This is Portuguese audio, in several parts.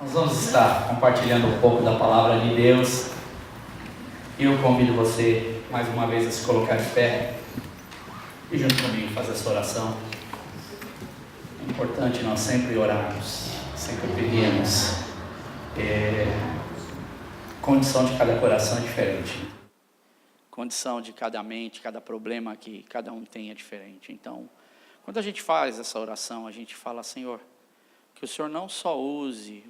Nós vamos estar compartilhando um pouco da palavra de Deus. E eu convido você, mais uma vez, a se colocar de pé e junto comigo fazer essa oração. É importante nós sempre orarmos, sempre pedirmos. Condição de cada coração é diferente. Condição de cada mente, cada problema que cada um tem é diferente. Então, quando a gente faz essa oração, a gente fala: Senhor, que o Senhor não só use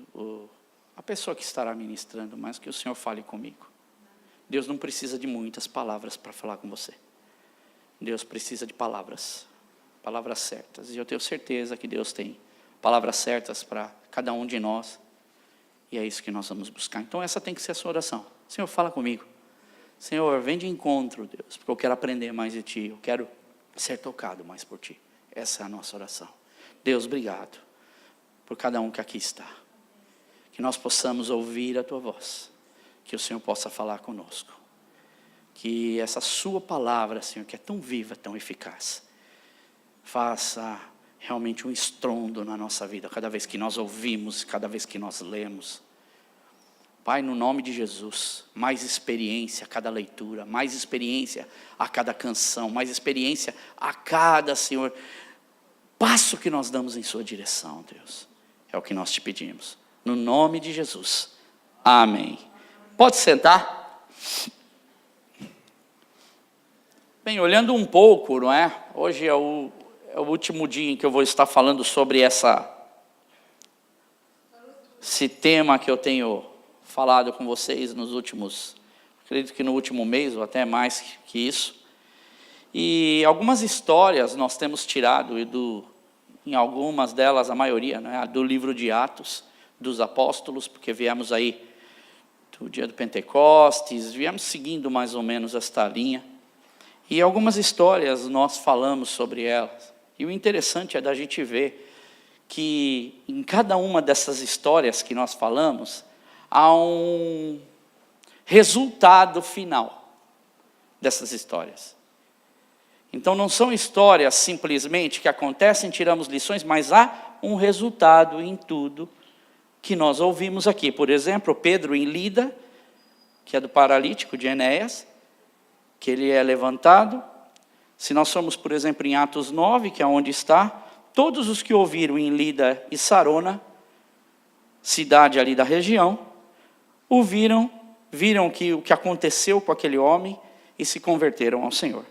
a pessoa que estará ministrando, mas que o Senhor fale comigo. Deus não precisa de muitas palavras para falar com você. Deus precisa de palavras certas. E eu tenho certeza que Deus tem palavras certas para cada um de nós. E é isso que nós vamos buscar. Então essa tem que ser a sua oração. Senhor, fala comigo. Senhor, vem de encontro, Deus, porque eu quero aprender mais de Ti. Eu quero ser tocado mais por Ti. Essa é a nossa oração. Deus, obrigado por cada um que aqui está. Que nós possamos ouvir a Tua voz. Que o Senhor possa falar conosco. Que essa Sua palavra, Senhor, que é tão viva, tão eficaz, faça realmente um estrondo na nossa vida, cada vez que nós ouvimos, cada vez que nós lemos. Pai, no nome de Jesus, mais experiência a cada leitura, mais experiência a cada canção, mais experiência a cada, Senhor, passo que nós damos em Sua direção, Deus. É o que nós te pedimos. No nome de Jesus. Amém. Pode sentar. Bem, olhando um pouco, não é? Hoje é o último dia em que eu vou estar falando sobre esse tema que eu tenho falado com vocês nos últimos, acredito que no último mês, ou até mais que isso. E algumas histórias nós temos tirado, em algumas delas, a maioria, né, do livro de Atos dos Apóstolos, porque viemos aí do dia do Pentecostes, viemos seguindo mais ou menos esta linha. E algumas histórias nós falamos sobre elas. E o interessante é da gente ver que em cada uma dessas histórias que nós falamos, há um resultado final dessas histórias. Então não são histórias simplesmente que acontecem, tiramos lições, mas há um resultado em tudo que nós ouvimos aqui. Por exemplo, Pedro em Lida, que é do paralítico de Enéas, que ele é levantado. Se nós formos, por exemplo, em Atos 9, que é onde está, todos os que ouviram em Lida e Sarona, cidade ali da região, viram o que aconteceu com aquele homem e se converteram ao Senhor.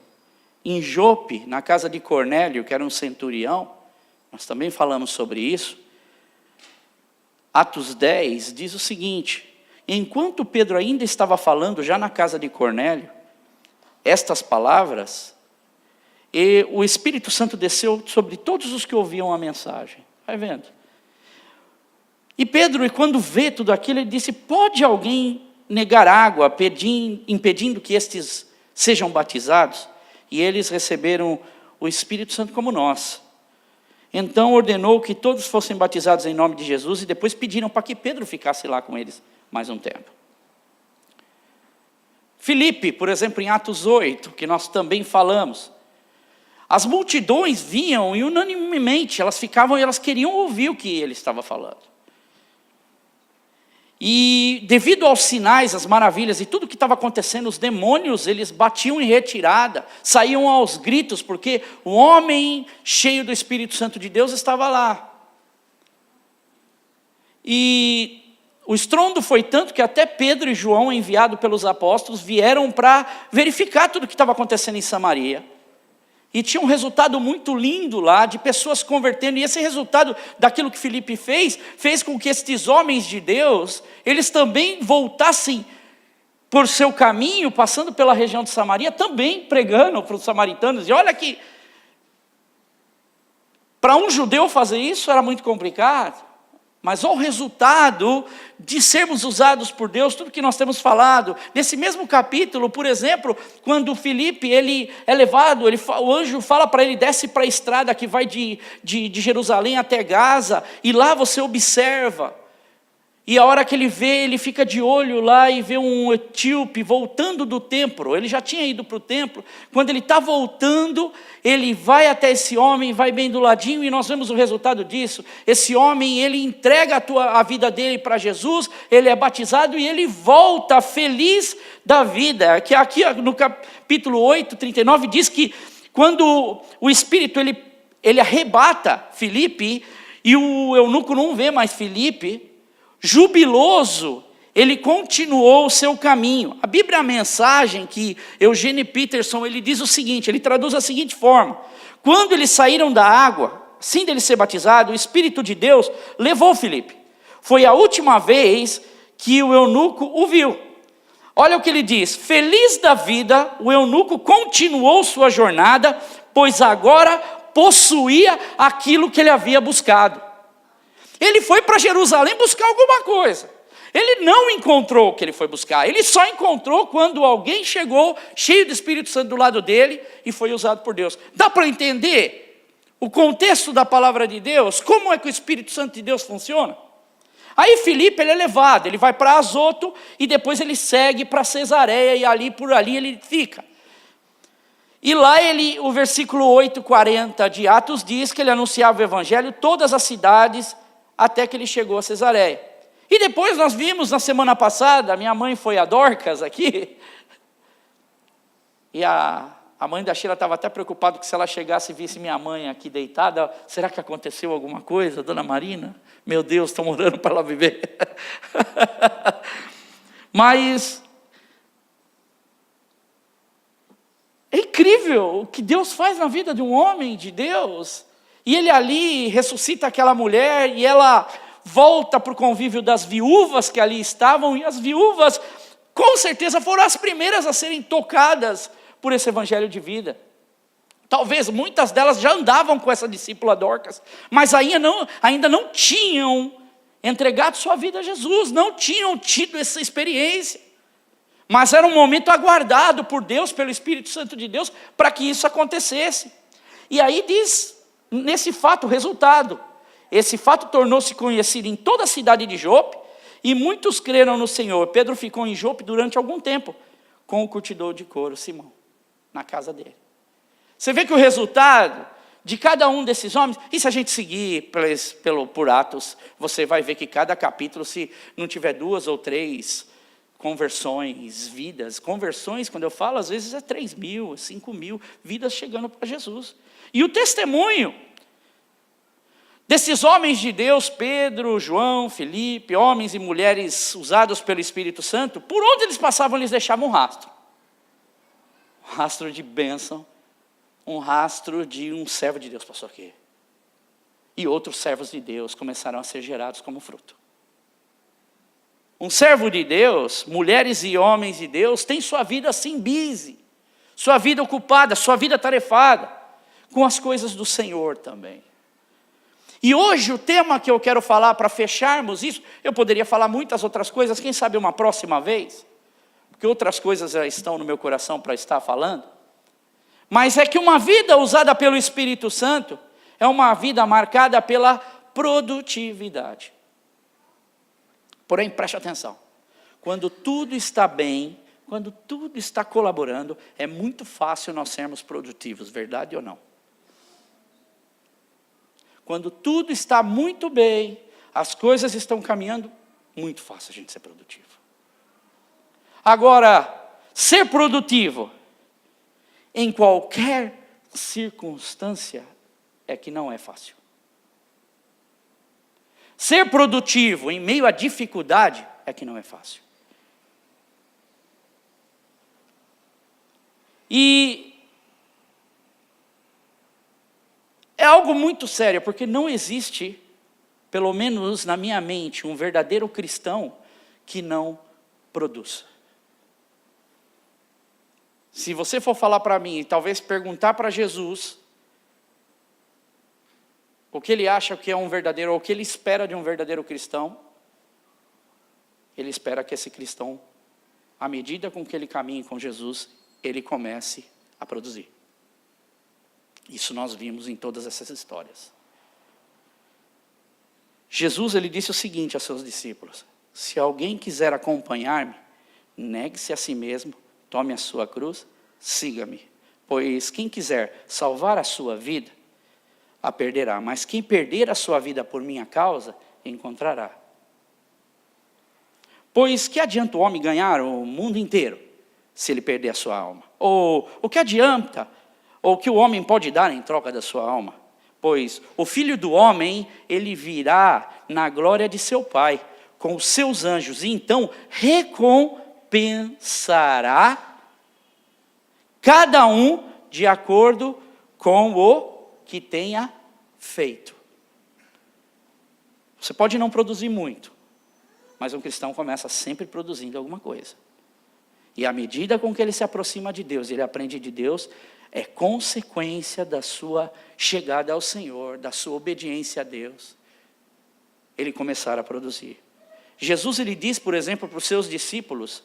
Em Jope, na casa de Cornélio, que era um centurião, nós também falamos sobre isso. Atos 10 diz o seguinte: enquanto Pedro ainda estava falando, já na casa de Cornélio, estas palavras, e o Espírito Santo desceu sobre todos os que ouviam a mensagem. Vai vendo? E Pedro, quando vê tudo aquilo, ele disse: pode alguém negar água, impedindo que estes sejam batizados? E eles receberam o Espírito Santo como nós. Então ordenou que todos fossem batizados em nome de Jesus, e depois pediram para que Pedro ficasse lá com eles mais um tempo. Filipe, por exemplo, em Atos 8, que nós também falamos, as multidões vinham e unanimemente elas ficavam e elas queriam ouvir o que ele estava falando. E devido aos sinais, às maravilhas e tudo que estava acontecendo, os demônios, eles batiam em retirada, saíam aos gritos, porque o homem cheio do Espírito Santo de Deus estava lá. E o estrondo foi tanto que até Pedro e João, enviados pelos apóstolos, vieram para verificar tudo o que estava acontecendo em Samaria. E tinha um resultado muito lindo lá, de pessoas convertendo. E esse resultado daquilo que Filipe fez com que estes homens de Deus, eles também voltassem por seu caminho, passando pela região de Samaria, também pregando para os samaritanos. E olha que, para um judeu fazer isso era muito complicado. Mas o resultado de sermos usados por Deus, tudo que nós temos falado, nesse mesmo capítulo, por exemplo, quando Filipe, ele é levado, o anjo fala para ele: desce para a estrada que vai de Jerusalém até Gaza, e lá você observa. E a hora que ele vê, ele fica de olho lá e vê um etíope voltando do templo. Ele já tinha ido para o templo. Quando ele está voltando, ele vai até esse homem, vai bem do ladinho, e nós vemos o resultado disso. Esse homem, ele entrega a vida dele para Jesus, ele é batizado e ele volta feliz da vida. Que aqui no capítulo 8, 39, diz que quando o Espírito ele arrebata Filipe, e o eunuco não vê mais Filipe, jubiloso, ele continuou o seu caminho. A Bíblia, a mensagem que Eugene Peterson, ele diz o seguinte, ele traduz da seguinte forma: quando eles saíram da água, assim dele ser batizado, o Espírito de Deus levou Filipe. Foi a última vez que o eunuco o viu. Olha o que ele diz: feliz da vida, o eunuco continuou sua jornada, pois agora possuía aquilo que ele havia buscado. Ele foi para Jerusalém buscar alguma coisa. Ele não encontrou o que ele foi buscar. Ele só encontrou quando alguém chegou, cheio do Espírito Santo do lado dele, e foi usado por Deus. Dá para entender o contexto da palavra de Deus? Como é que o Espírito Santo de Deus funciona? Aí Filipe, ele é levado, ele vai para Azoto, e depois ele segue para Cesareia, e ali por ali ele fica. E lá o versículo 8:40 de Atos diz que ele anunciava o evangelho em todas as cidades, até que ele chegou a Cesareia. E depois nós vimos na semana passada, minha mãe foi a Dorcas aqui, e a mãe da Sheila estava até preocupada que se ela chegasse e visse minha mãe aqui deitada, será que aconteceu alguma coisa, dona Marina? Meu Deus, estão orando para ela viver. Mas é incrível o que Deus faz na vida de um homem de Deus. E ele ali ressuscita aquela mulher, e ela volta para o convívio das viúvas que ali estavam, e as viúvas, com certeza, foram as primeiras a serem tocadas por esse evangelho de vida. Talvez muitas delas já andavam com essa discípula Dorcas, mas ainda não tinham entregado sua vida a Jesus, não tinham tido essa experiência. Mas era um momento aguardado por Deus, pelo Espírito Santo de Deus, para que isso acontecesse. E aí diz, nesse fato, o resultado. Esse fato tornou-se conhecido em toda a cidade de Jope, e muitos creram no Senhor. Pedro ficou em Jope durante algum tempo, com o curtidor de couro Simão, na casa dele. Você vê que o resultado de cada um desses homens, e se a gente seguir por Atos, você vai ver que cada capítulo, se não tiver 2 ou 3 conversões, vidas, conversões, quando eu falo, às vezes é 3.000, 5.000 vidas chegando para Jesus. E o testemunho desses homens de Deus, Pedro, João, Filipe, homens e mulheres usados pelo Espírito Santo, por onde eles passavam, eles deixavam um rastro. Um rastro de bênção, um rastro de um servo de Deus passou aqui. E outros servos de Deus começaram a ser gerados como fruto. Um servo de Deus, mulheres e homens de Deus, tem sua vida assim busy, sua vida ocupada, sua vida tarefada, com as coisas do Senhor também. E hoje o tema que eu quero falar para fecharmos isso, eu poderia falar muitas outras coisas, quem sabe uma próxima vez, porque outras coisas já estão no meu coração para estar falando, mas é que uma vida usada pelo Espírito Santo é uma vida marcada pela produtividade. Porém, preste atenção, quando tudo está bem, quando tudo está colaborando, é muito fácil nós sermos produtivos, verdade ou não? Quando tudo está muito bem, as coisas estão caminhando, muito fácil a gente ser produtivo. Agora, ser produtivo em qualquer circunstância é que não é fácil. Ser produtivo em meio à dificuldade é que não é fácil. E é algo muito sério, porque não existe, pelo menos na minha mente, um verdadeiro cristão que não produz. Se você for falar para mim, talvez perguntar para Jesus o que ele acha que é um verdadeiro, ou o que ele espera de um verdadeiro cristão, ele espera que esse cristão, à medida com que ele caminhe com Jesus, ele comece a produzir. Isso nós vimos em todas essas histórias. Jesus, ele disse o seguinte a seus discípulos: se alguém quiser acompanhar-me, negue-se a si mesmo, tome a sua cruz, siga-me. Pois quem quiser salvar a sua vida, a perderá. Mas quem perder a sua vida por minha causa, encontrará. Pois que adianta o homem ganhar o mundo inteiro, se ele perder a sua alma? Ou o que adianta, ou o que o homem pode dar em troca da sua alma? Pois o Filho do Homem, ele virá na glória de seu Pai, com os seus anjos, e então recompensará cada um de acordo com o que tenha feito. Você pode não produzir muito, mas um cristão começa sempre produzindo alguma coisa. E à medida com que ele se aproxima de Deus, ele aprende de Deus, é consequência da sua chegada ao Senhor, da sua obediência a Deus, ele começar a produzir. Jesus, ele diz, por exemplo, para os seus discípulos,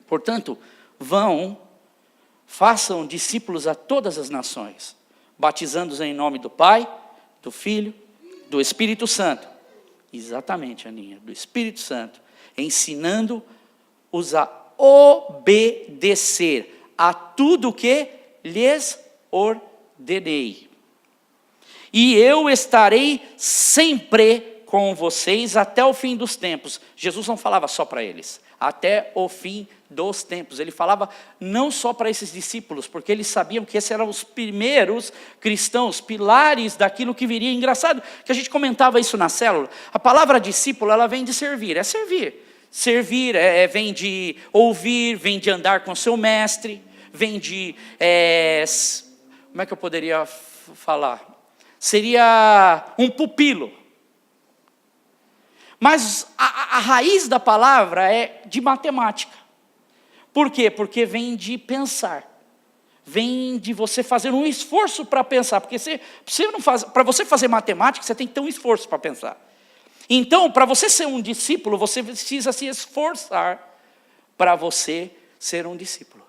portanto, façam discípulos a todas as nações, batizando-os em nome do Pai, do Filho, do Espírito Santo. Exatamente, Aninha, do Espírito Santo, ensinando-os a obedecer a tudo que lhes ordenei. E eu estarei sempre com vocês até o fim dos tempos. Jesus não falava só para eles, até o fim dos tempos. Ele falava não só para esses discípulos, porque eles sabiam que esses eram os primeiros cristãos, pilares daquilo que viria. Engraçado que a gente comentava isso na célula. A palavra discípulo, ela vem de servir, é servir. Servir vem de ouvir, vem de andar com seu mestre, vem de... como é que eu poderia falar? Seria um pupilo. Mas a raiz da palavra é de matemática. Por quê? Porque vem de pensar. Vem de você fazer um esforço para pensar. Porque para você fazer matemática, você tem que ter um esforço para pensar. Então, para você ser um discípulo, você precisa se esforçar para você ser um discípulo.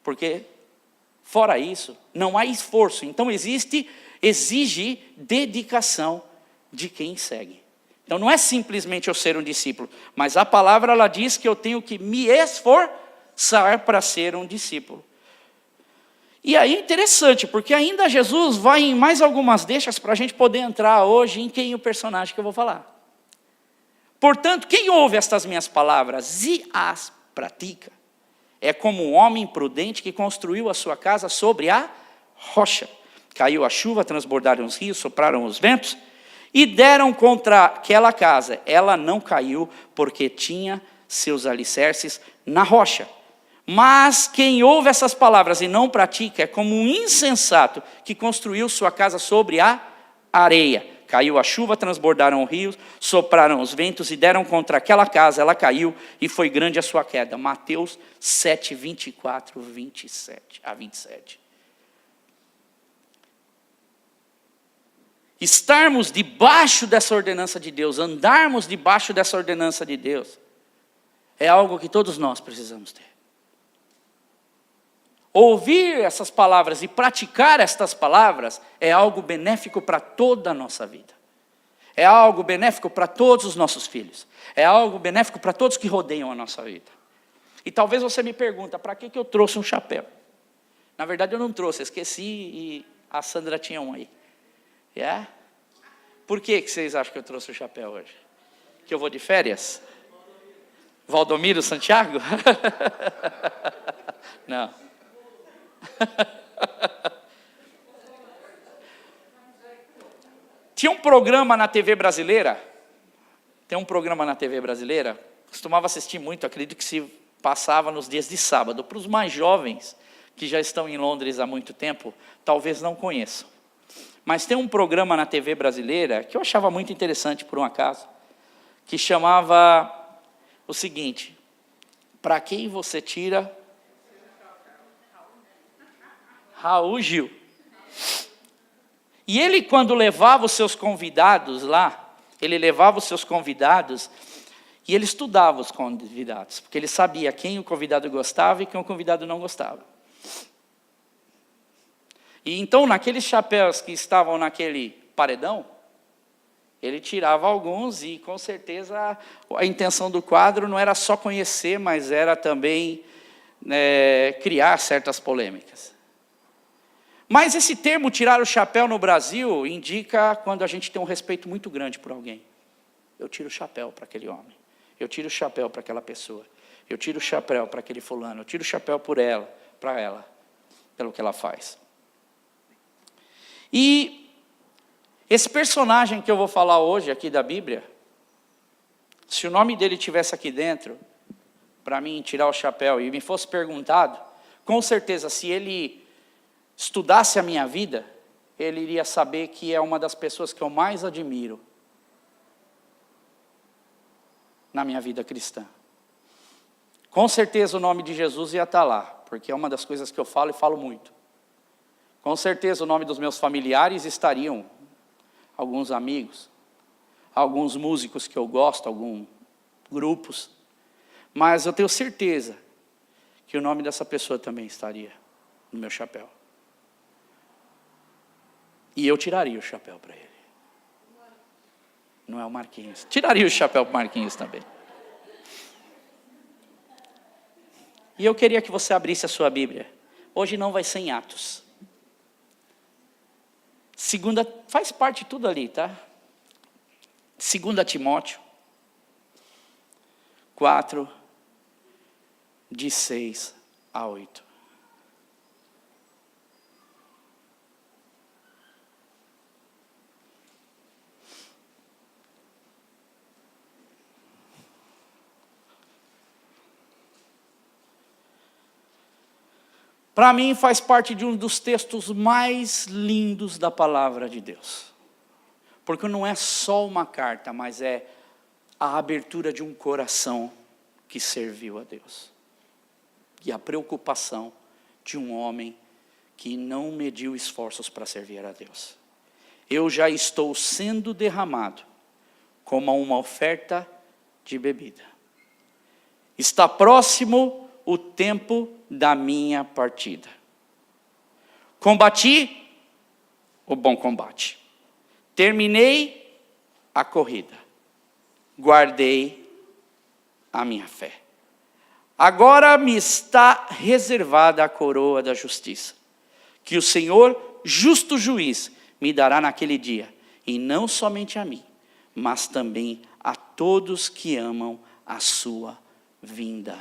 Porque, fora isso, não há esforço. Então, exige dedicação de quem segue. Então, não é simplesmente eu ser um discípulo, mas a palavra, ela diz que eu tenho que me esforçar para ser um discípulo. E aí é interessante, porque ainda Jesus vai em mais algumas deixas para a gente poder entrar hoje em quem é o personagem que eu vou falar. Portanto, quem ouve estas minhas palavras e as pratica, é como um homem prudente que construiu a sua casa sobre a rocha. Caiu a chuva, transbordaram os rios, sopraram os ventos, e deram contra aquela casa. Ela não caiu, porque tinha seus alicerces na rocha. Mas quem ouve essas palavras e não pratica, é como um insensato que construiu sua casa sobre a areia. Caiu a chuva, transbordaram os rios, sopraram os ventos e deram contra aquela casa. Ela caiu e foi grande a sua queda. Mateus 7, 24, 27 a 27. Estarmos debaixo dessa ordenança de Deus, andarmos debaixo dessa ordenança de Deus, é algo que todos nós precisamos ter. Ouvir essas palavras e praticar estas palavras é algo benéfico para toda a nossa vida. É algo benéfico para todos os nossos filhos. É algo benéfico para todos que rodeiam a nossa vida. E talvez você me pergunte, para que eu trouxe um chapéu? Na verdade eu não trouxe, eu esqueci e a Sandra tinha um aí. Yeah? Por que vocês acham que eu trouxe o chapéu hoje? Que eu vou de férias? Valdomiro Santiago? Não. Tinha um programa na TV brasileira, tem um programa na TV brasileira, costumava assistir muito, acredito que se passava nos dias de sábado. Para os mais jovens, que já estão em Londres há muito tempo, talvez não conheçam. Mas tem um programa na TV brasileira, que eu achava muito interessante por um acaso, que chamava o seguinte: para quem você tira... Raul Gil. E ele, quando levava os seus convidados lá, e ele estudava os convidados, porque ele sabia quem o convidado gostava e quem o convidado não gostava. E então, naqueles chapéus que estavam naquele paredão, Ele tirava alguns e, com certeza, a intenção do quadro não era só conhecer, mas era também criar certas polêmicas. Mas esse termo, tirar o chapéu no Brasil, indica quando a gente tem um respeito muito grande por alguém. Eu tiro o chapéu para aquele homem. Eu tiro o chapéu para aquela pessoa. Eu tiro o chapéu para aquele fulano. Eu tiro o chapéu por ela, para ela, pelo que ela faz. E esse personagem que eu vou falar hoje aqui da Bíblia, se o nome dele tivesse aqui dentro, para mim tirar o chapéu, e me fosse perguntado, com certeza, se ele estudasse a minha vida, ele iria saber que é uma das pessoas que eu mais admiro na minha vida cristã. Com certeza o nome de Jesus ia estar lá, porque é uma das coisas que eu falo e falo muito. Com certeza o nome dos meus familiares estariam, alguns amigos, alguns músicos que eu gosto, alguns grupos, mas eu tenho certeza que o nome dessa pessoa também estaria no meu chapéu. E eu tiraria o chapéu para ele. Não é o Marquinhos. Tiraria o chapéu para o Marquinhos também. E eu queria que você abrisse a sua Bíblia. Hoje não vai ser em Atos. Faz parte de tudo ali, tá? 2 Timóteo 4, de 6 a 8. Para mim faz parte de um dos textos mais lindos da palavra de Deus. Porque não é só uma carta, mas é a abertura de um coração que serviu a Deus. E a preocupação de um homem que não mediu esforços para servir a Deus. Eu já estou sendo derramado como uma oferta de bebida. Está próximo o tempo da minha partida. Combati o bom combate. Terminei a corrida. Guardei a minha fé. Agora me está reservada a coroa da justiça, que o Senhor, justo juiz, me dará naquele dia, e não somente a mim, mas também a todos que amam a sua vinda.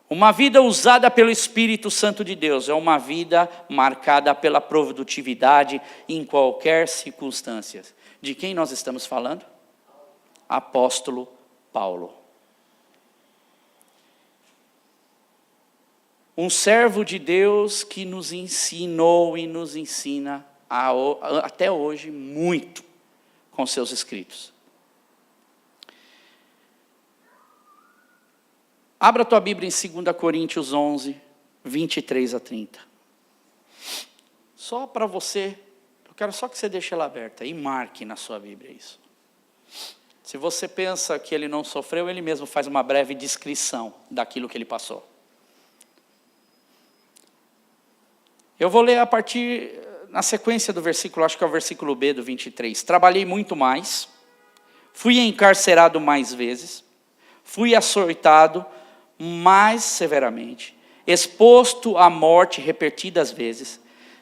Uma vida usada pelo Espírito Santo de Deus é uma vida marcada pela produtividade em qualquer circunstância. De quem nós estamos falando? Apóstolo Paulo. Um servo de Deus que nos ensinou e nos ensina até hoje muito com seus escritos. Abra a tua Bíblia em 2 Coríntios 11, 23 a 30. Só para você, eu quero só que você deixe ela aberta e marque na sua Bíblia isso. Se você pensa que ele não sofreu, ele mesmo faz uma breve descrição daquilo que ele passou. Eu vou ler a partir, na sequência do versículo, acho que é o versículo B do 23. Trabalhei muito mais, fui encarcerado mais vezes, fui açoitado mais severamente, exposto à morte repetidas vezes,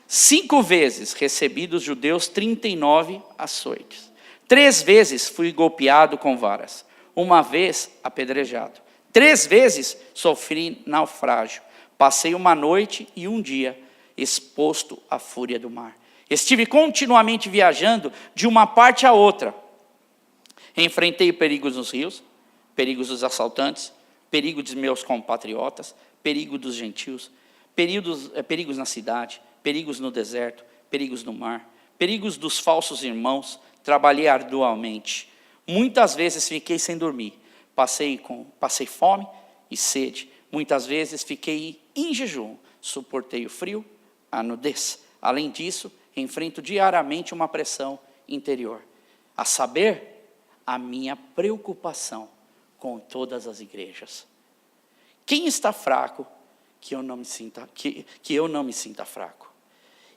5 vezes recebi dos judeus 39 açoites. 3 vezes fui golpeado com varas, 1 vez apedrejado. 3 vezes sofri naufrágio. Passei 1 noite e 1 dia exposto à fúria do mar. Estive continuamente viajando de uma parte a outra. Enfrentei perigos nos rios, perigos dos assaltantes, perigo dos meus compatriotas, perigo dos gentios, perigos na cidade, perigos no deserto, perigos no mar, perigos dos falsos irmãos. Trabalhei arduamente. Muitas vezes fiquei sem dormir. Passei fome e sede. Muitas vezes fiquei em jejum. Suportei o frio, a nudez. Além disso, enfrento diariamente uma pressão interior. A saber, a minha preocupação com todas as igrejas. Quem está fraco, que eu não me sinta fraco.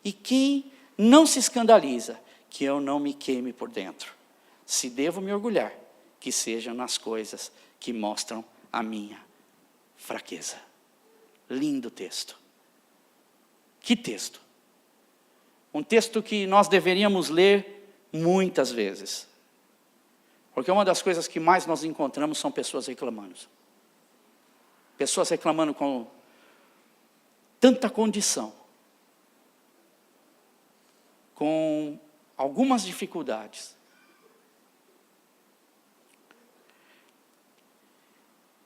E quem não se escandaliza, que eu não me queime por dentro. Se devo me orgulhar, que seja nas coisas que mostram a minha fraqueza. Lindo texto. Que texto? Um texto que nós deveríamos ler muitas vezes. Porque uma das coisas que mais nós encontramos são pessoas reclamando. Pessoas reclamando com tanta condição, com algumas dificuldades.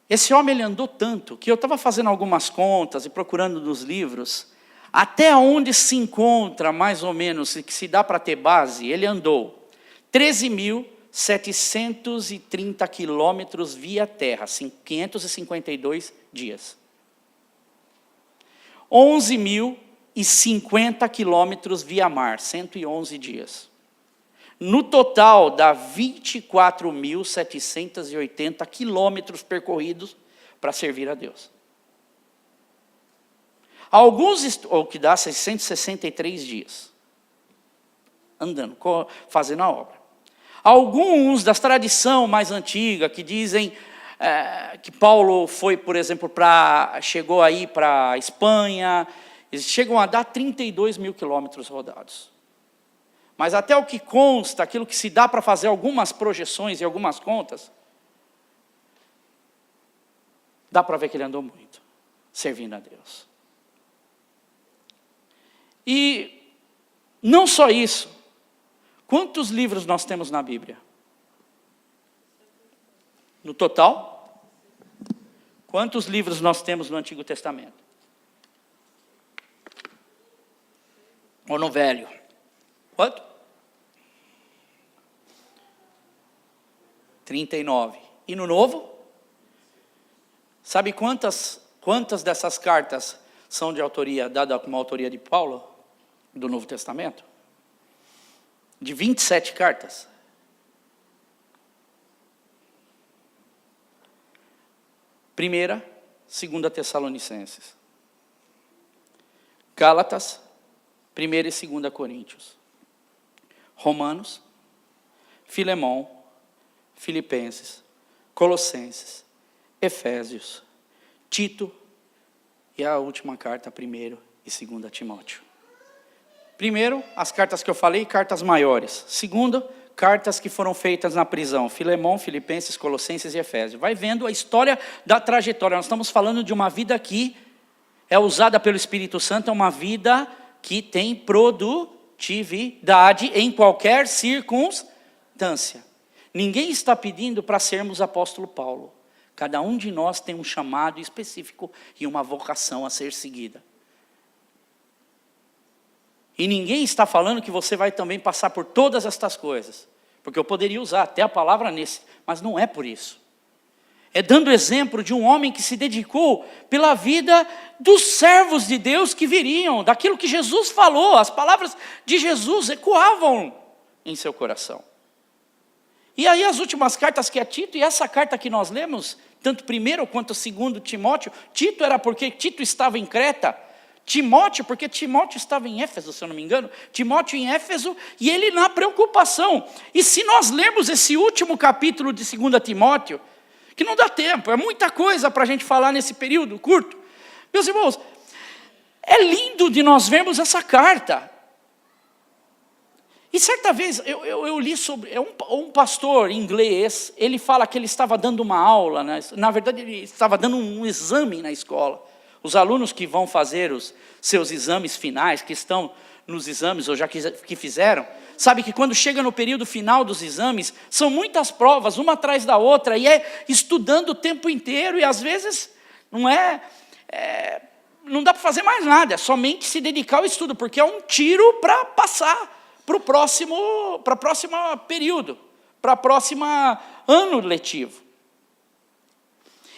Esse homem, ele andou tanto, que eu estava fazendo algumas contas e procurando nos livros, até onde se encontra, mais ou menos, que se dá para ter base, ele andou 13.730 quilômetros via terra, 552 dias. 11.050 quilômetros via mar, 111 dias. No total, dá 24.780 quilômetros percorridos para servir a Deus. Alguns, ou que dá 663 dias, andando, fazendo a obra. Alguns da tradição mais antiga, que dizem que Paulo foi, por exemplo, chegou aí para a Espanha, eles chegam a dar 32 mil quilômetros rodados. Mas até o que consta, aquilo que se dá para fazer algumas projeções e algumas contas, dá para ver que ele andou muito, servindo a Deus. E não só isso, quantos livros nós temos na Bíblia? No total? Quantos livros nós temos no Antigo Testamento? Ou no Velho? Quanto? 39. E no Novo? Sabe quantas dessas cartas são de autoria, dada como autoria de Paulo, do Novo Testamento? De 27 cartas. Primeira, segunda Tessalonicenses. Gálatas, 1ª e 2ª Coríntios. Romanos, Filemão, Filipenses, Colossenses, Efésios, Tito e a última carta, 1ª e 2ª Timóteo. Primeiro, as cartas que eu falei, cartas maiores. Segundo, cartas que foram feitas na prisão, Filemão, Filipenses, Colossenses e Efésios. Vai vendo a história da trajetória. Nós estamos falando de uma vida que é usada pelo Espírito Santo, é uma vida que tem produtividade em qualquer circunstância. Ninguém está pedindo para sermos apóstolo Paulo. Cada um de nós tem um chamado específico e uma vocação a ser seguida. E ninguém está falando que você vai também passar por todas estas coisas. Porque eu poderia usar até a palavra nesse, mas não é por isso. É dando exemplo de um homem que se dedicou pela vida dos servos de Deus que viriam, daquilo que Jesus falou, as palavras de Jesus ecoavam em seu coração. E aí as últimas cartas que é Tito, e essa carta que nós lemos, tanto 1º quanto 2º Timóteo, Tito era porque Tito estava em Creta, Timóteo, porque Timóteo estava em Éfeso, se eu não me engano, Timóteo em Éfeso, e ele na preocupação. E se nós lemos esse último capítulo de 2 Timóteo, que não dá tempo, é muita coisa para a gente falar nesse período curto. Meus irmãos, é lindo de nós vermos essa carta. E certa vez eu li sobre um pastor inglês, ele fala que ele estava dando uma aula, né? Na verdade ele estava dando um exame na escola. Os alunos que vão fazer os seus exames finais, que estão nos exames ou já que fizeram, sabe que quando chega no período final dos exames, são muitas provas, uma atrás da outra, e é estudando o tempo inteiro, e às vezes não dá para fazer mais nada, é somente se dedicar ao estudo, porque é um tiro para passar para o próximo período, para o próximo ano letivo.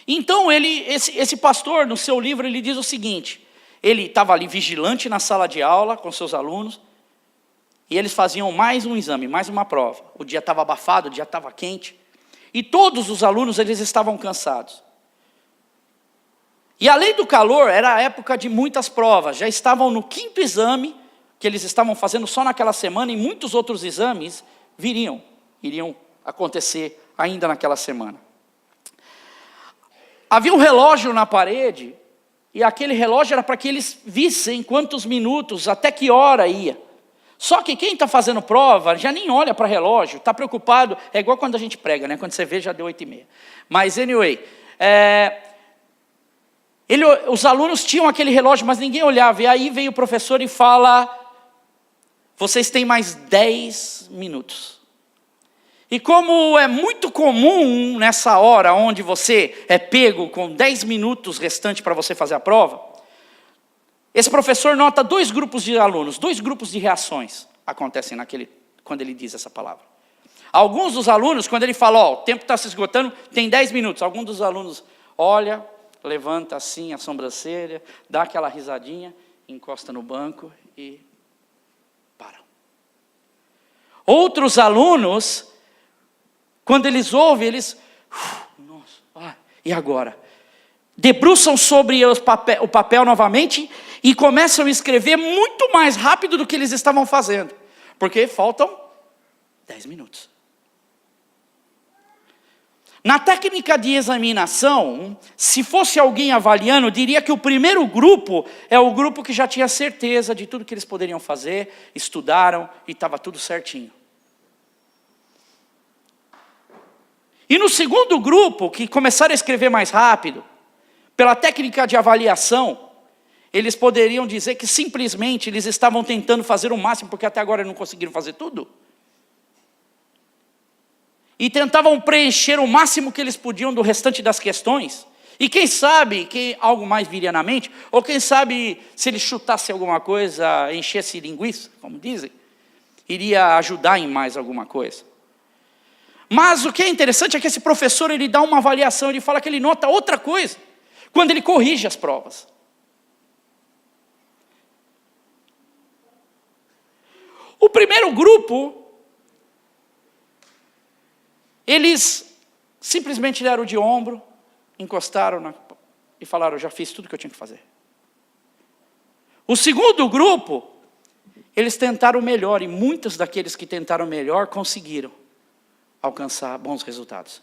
Então, esse pastor, no seu livro, ele diz o seguinte, ele estava ali vigilante na sala de aula com seus alunos, e eles faziam mais um exame, mais uma prova. O dia estava abafado, o dia estava quente, e todos os alunos eles estavam cansados. E além do calor, era a época de muitas provas, já estavam no 5º exame, que eles estavam fazendo só naquela semana, e muitos outros exames iriam acontecer ainda naquela semana. Havia um relógio na parede, e aquele relógio era para que eles vissem quantos minutos, até que hora ia. Só que quem está fazendo prova já nem olha para relógio, está preocupado, é igual quando a gente prega, né? Quando você vê já deu 8h30. Mas anyway, os alunos tinham aquele relógio, mas ninguém olhava, e aí veio o professor e fala: vocês têm mais 10 minutos. E como é muito comum nessa hora onde você é pego com 10 minutos restantes para você fazer a prova, esse professor nota 2 grupos de alunos, 2 grupos de reações acontecem quando ele diz essa palavra. Alguns dos alunos, quando ele fala, o tempo está se esgotando, tem 10 minutos. Alguns dos alunos olha, levanta assim a sobrancelha, dá aquela risadinha, encosta no banco e para. Outros alunos, quando eles ouvem, e agora? Debruçam sobre o papel novamente e começam a escrever muito mais rápido do que eles estavam fazendo, porque faltam 10 minutos. Na técnica de examinação, se fosse alguém avaliando, diria que o primeiro grupo é o grupo que já tinha certeza de tudo que eles poderiam fazer, estudaram e estava tudo certinho. E no segundo grupo, que começaram a escrever mais rápido, pela técnica de avaliação, eles poderiam dizer que simplesmente eles estavam tentando fazer o máximo, porque até agora não conseguiram fazer tudo. E tentavam preencher o máximo que eles podiam do restante das questões. E quem sabe que algo mais viria na mente, ou quem sabe se eles chutassem alguma coisa, enchesse linguiça, como dizem, iria ajudar em mais alguma coisa. Mas o que é interessante é que esse professor, ele dá uma avaliação, ele fala que ele nota outra coisa, quando ele corrige as provas. O primeiro grupo, eles simplesmente deram de ombro, encostaram e falaram: já fiz tudo que eu tinha que fazer. O segundo grupo, eles tentaram melhor, e muitos daqueles que tentaram melhor conseguiram alcançar bons resultados.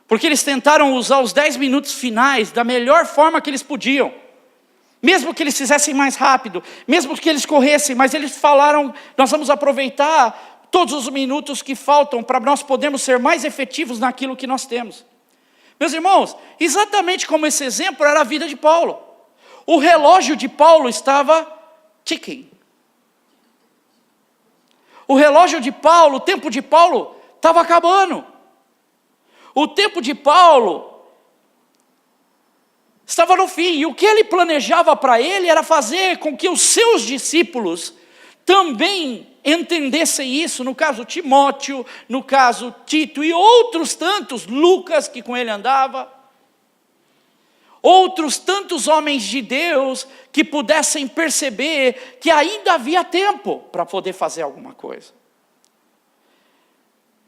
Porque eles tentaram usar os 10 minutos finais da melhor forma que eles podiam. Mesmo que eles fizessem mais rápido, mesmo que eles corressem, mas eles falaram: nós vamos aproveitar todos os minutos que faltam para nós podermos ser mais efetivos naquilo que nós temos. Meus irmãos, exatamente como esse exemplo era a vida de Paulo. O relógio de Paulo estava ticking. O relógio de Paulo, o tempo de Paulo estava acabando. O tempo de Paulo estava no fim, e o que ele planejava para ele era fazer com que os seus discípulos também entendessem isso, no caso Timóteo, no caso Tito e outros tantos, Lucas que com ele andava, outros tantos homens de Deus que pudessem perceber que ainda havia tempo para poder fazer alguma coisa.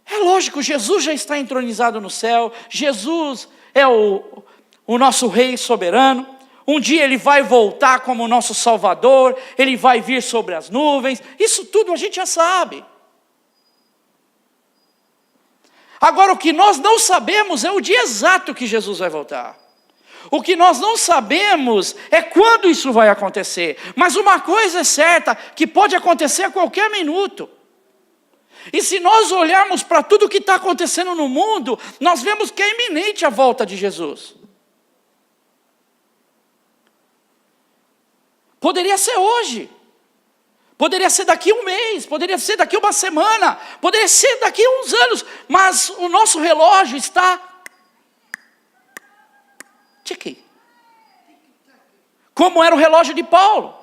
É lógico, Jesus já está entronizado no céu, Jesus é o nosso Rei soberano. Um dia Ele vai voltar como nosso Salvador, Ele vai vir sobre as nuvens, isso tudo a gente já sabe. Agora, o que nós não sabemos é o dia exato que Jesus vai voltar. O que nós não sabemos é quando isso vai acontecer. Mas uma coisa é certa, que pode acontecer a qualquer minuto. E se nós olharmos para tudo que está acontecendo no mundo, nós vemos que é iminente a volta de Jesus. Poderia ser hoje, poderia ser daqui um mês, poderia ser daqui uma semana, poderia ser daqui uns anos, mas o nosso relógio está tique. Como era o relógio de Paulo.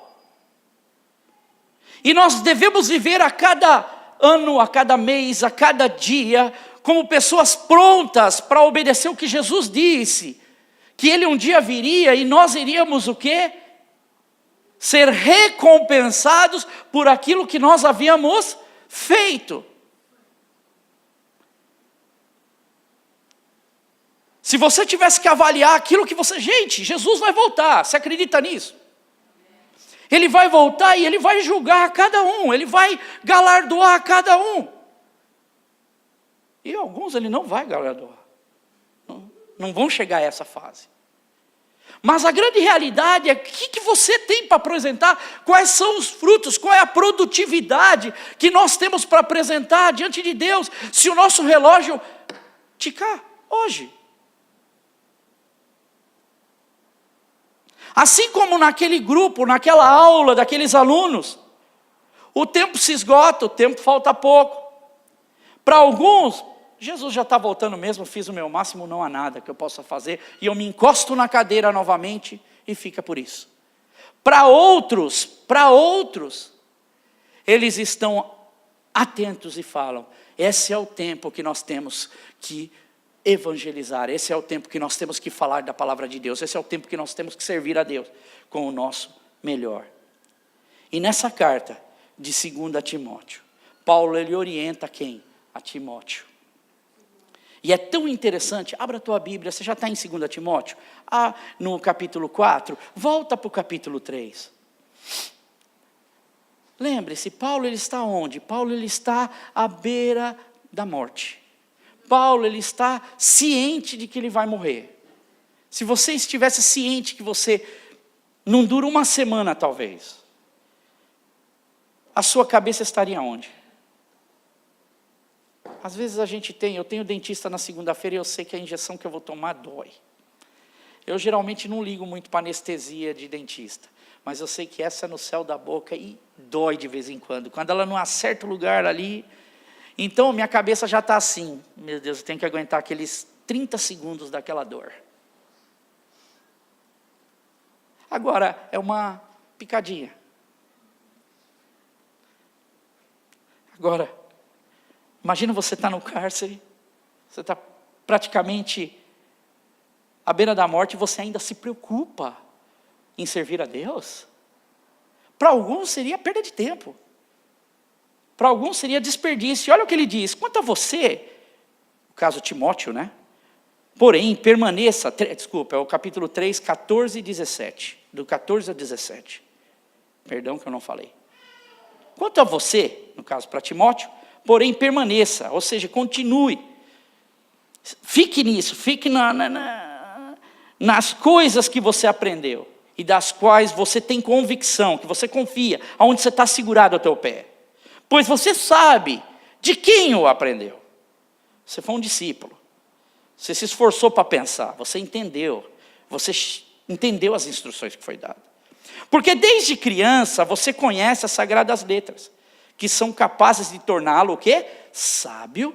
E nós devemos viver a cada ano, a cada mês, a cada dia, como pessoas prontas para obedecer o que Jesus disse, que Ele um dia viria e nós iríamos o quê? Ser recompensados por aquilo que nós havíamos feito. Se você tivesse que avaliar aquilo que você... Gente, Jesus vai voltar, você acredita nisso? Ele vai voltar e ele vai julgar a cada um, ele vai galardoar a cada um. E alguns ele não vai galardoar. Não vão chegar a essa fase. Mas a grande realidade é o que você tem para apresentar, quais são os frutos, qual é a produtividade que nós temos para apresentar diante de Deus, se o nosso relógio ticar hoje. Assim como naquele grupo, naquela aula daqueles alunos, o tempo se esgota, o tempo falta pouco. Para alguns, Jesus já está voltando mesmo, fiz o meu máximo, não há nada que eu possa fazer, e eu me encosto na cadeira novamente e fica por isso. Para outros, eles estão atentos e falam, esse é o tempo que nós temos que evangelizar, esse é o tempo que nós temos que falar da palavra de Deus, esse é o tempo que nós temos que servir a Deus com o nosso melhor. E nessa carta de 2 Timóteo, Paulo ele orienta quem? A Timóteo. E é tão interessante, abra a tua Bíblia, você já está em 2 Timóteo? No capítulo 4, volta para o capítulo 3. Lembre-se, Paulo ele está onde? Paulo ele está à beira da morte. Paulo ele está ciente de que ele vai morrer. Se você estivesse ciente que você não dura uma semana talvez, a sua cabeça estaria onde? Às vezes eu tenho dentista na segunda-feira e eu sei que a injeção que eu vou tomar dói. Eu geralmente não ligo muito para anestesia de dentista, mas eu sei que essa é no céu da boca e dói de vez em quando. Quando ela não acerta o lugar ali, então minha cabeça já está assim, meu Deus, eu tenho que aguentar aqueles 30 segundos daquela dor. Agora, é uma picadinha. Agora, imagina você estar no cárcere, você está praticamente à beira da morte e você ainda se preocupa em servir a Deus? Para alguns seria perda de tempo. Para alguns seria desperdício. Olha o que ele diz, quanto a você, o caso Timóteo, né? Porém, permaneça, é o capítulo 3, 14 e 17. Do 14 a 17. Perdão que eu não falei. Quanto a você, no caso para Timóteo, porém permaneça, ou seja, continue. Fique nisso, fique nas coisas que você aprendeu e das quais você tem convicção, que você confia, aonde você está segurado ao teu pé. Pois você sabe de quem o aprendeu. Você foi um discípulo. Você se esforçou para pensar, você entendeu as instruções que foi dada. Porque desde criança você conhece as sagradas letras, que são capazes de torná-lo o quê? Sábio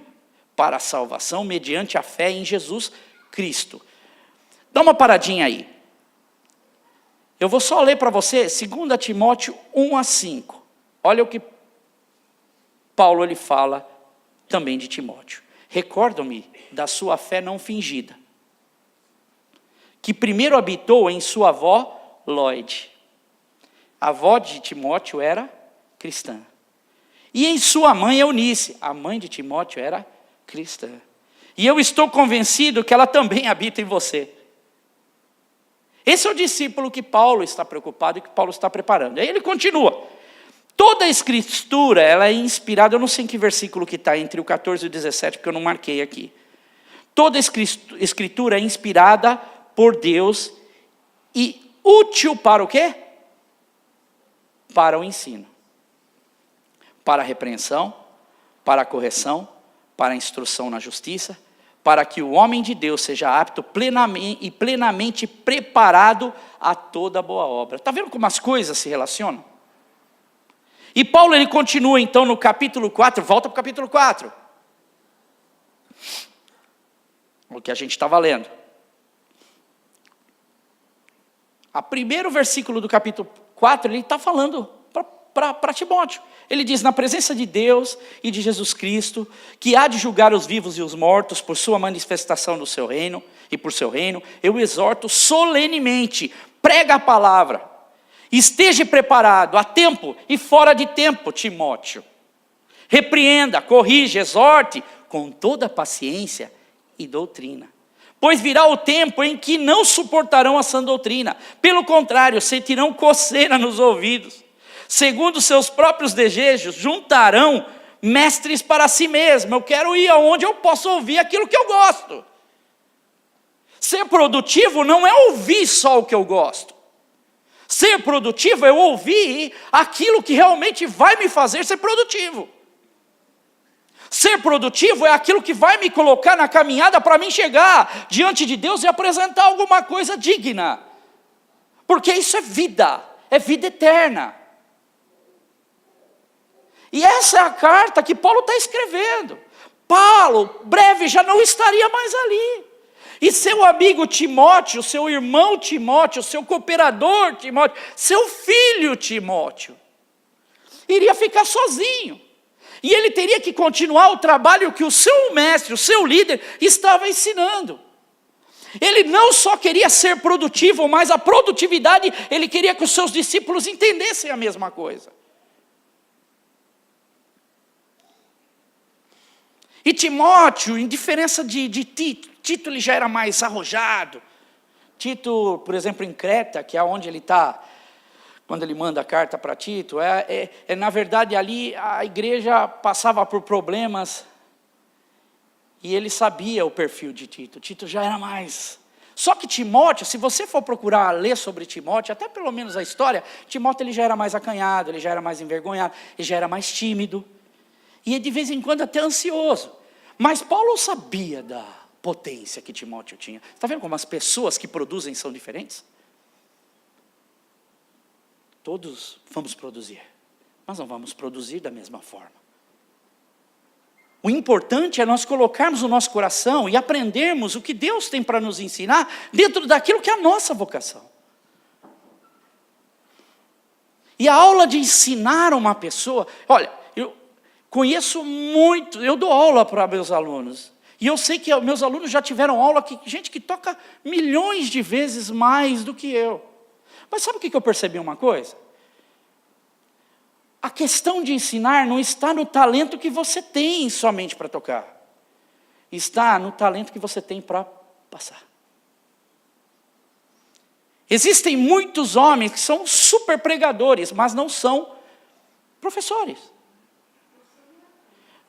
para a salvação mediante a fé em Jesus Cristo. Dá uma paradinha aí. Eu vou só ler para você 2 Timóteo 1 a 5. Olha o que Paulo ele fala também de Timóteo. Recordo-me da sua fé não fingida, que primeiro habitou em sua avó Lóide. A avó de Timóteo era cristã. E em sua mãe Eunice, a mãe de Timóteo era cristã. E eu estou convencido que ela também habita em você. Esse é o discípulo que Paulo está preocupado e que Paulo está preparando. Aí ele continua. Toda a escritura, ela é inspirada, eu não sei em que versículo que está, entre o 14 e o 17, porque eu não marquei aqui. Toda a escritura é inspirada por Deus e útil para o quê? Para o ensino. Para a repreensão, para a correção, para a instrução na justiça, para que o homem de Deus seja apto plenamente preparado a toda boa obra. Está vendo como as coisas se relacionam? E Paulo ele continua então no capítulo 4, volta para o capítulo 4. O que a gente estava lendo. O primeiro versículo do capítulo 4, ele está falando para Timóteo. Ele diz, na presença de Deus e de Jesus Cristo, que há de julgar os vivos e os mortos por sua manifestação do seu reino e por seu reino, eu exorto solenemente, prega a palavra, esteja preparado a tempo e fora de tempo, Timóteo. Repreenda, corrige, exorte com toda paciência e doutrina. Pois virá o tempo em que não suportarão a sã doutrina. Pelo contrário, sentirão coceira nos ouvidos. Segundo seus próprios desejos, juntarão mestres para si mesmos. Eu quero ir aonde eu posso ouvir aquilo que eu gosto. Ser produtivo não é ouvir só o que eu gosto. Ser produtivo é ouvir aquilo que realmente vai me fazer ser produtivo. Ser produtivo é aquilo que vai me colocar na caminhada para mim chegar diante de Deus e apresentar alguma coisa digna. Porque isso é vida eterna. E essa é a carta que Paulo está escrevendo. Paulo, breve, já não estaria mais ali. E seu amigo Timóteo, seu irmão Timóteo, seu cooperador Timóteo, seu filho Timóteo, iria ficar sozinho. E ele teria que continuar o trabalho que o seu mestre, o seu líder, estava ensinando. Ele não só queria ser produtivo, mas a produtividade, ele queria que os seus discípulos entendessem a mesma coisa. E Timóteo, em diferença de Tito ele já era mais arrojado. Tito, por exemplo, em Creta, que é onde ele está, quando ele manda a carta para Tito, na verdade ali a igreja passava por problemas e ele sabia o perfil de Tito. Tito já era mais. Só que Timóteo, se você for procurar ler sobre Timóteo, até pelo menos a história, Timóteo ele já era mais acanhado, ele já era mais envergonhado, ele já era mais tímido. E de vez em quando até ansioso. Mas Paulo sabia da potência que Timóteo tinha. Está vendo como as pessoas que produzem são diferentes? Todos vamos produzir, mas não vamos produzir da mesma forma. O importante é nós colocarmos o nosso coração e aprendermos o que Deus tem para nos ensinar dentro daquilo que é a nossa vocação. E a aula de ensinar uma pessoa, olha, eu conheço muito, eu dou aula para meus alunos, e eu sei que meus alunos já tiveram aula, gente que toca milhões de vezes mais do que eu. Mas sabe o que eu percebi uma coisa? A questão de ensinar não está no talento que você tem somente para tocar. Está no talento que você tem para passar. Existem muitos homens que são super pregadores, mas não são professores.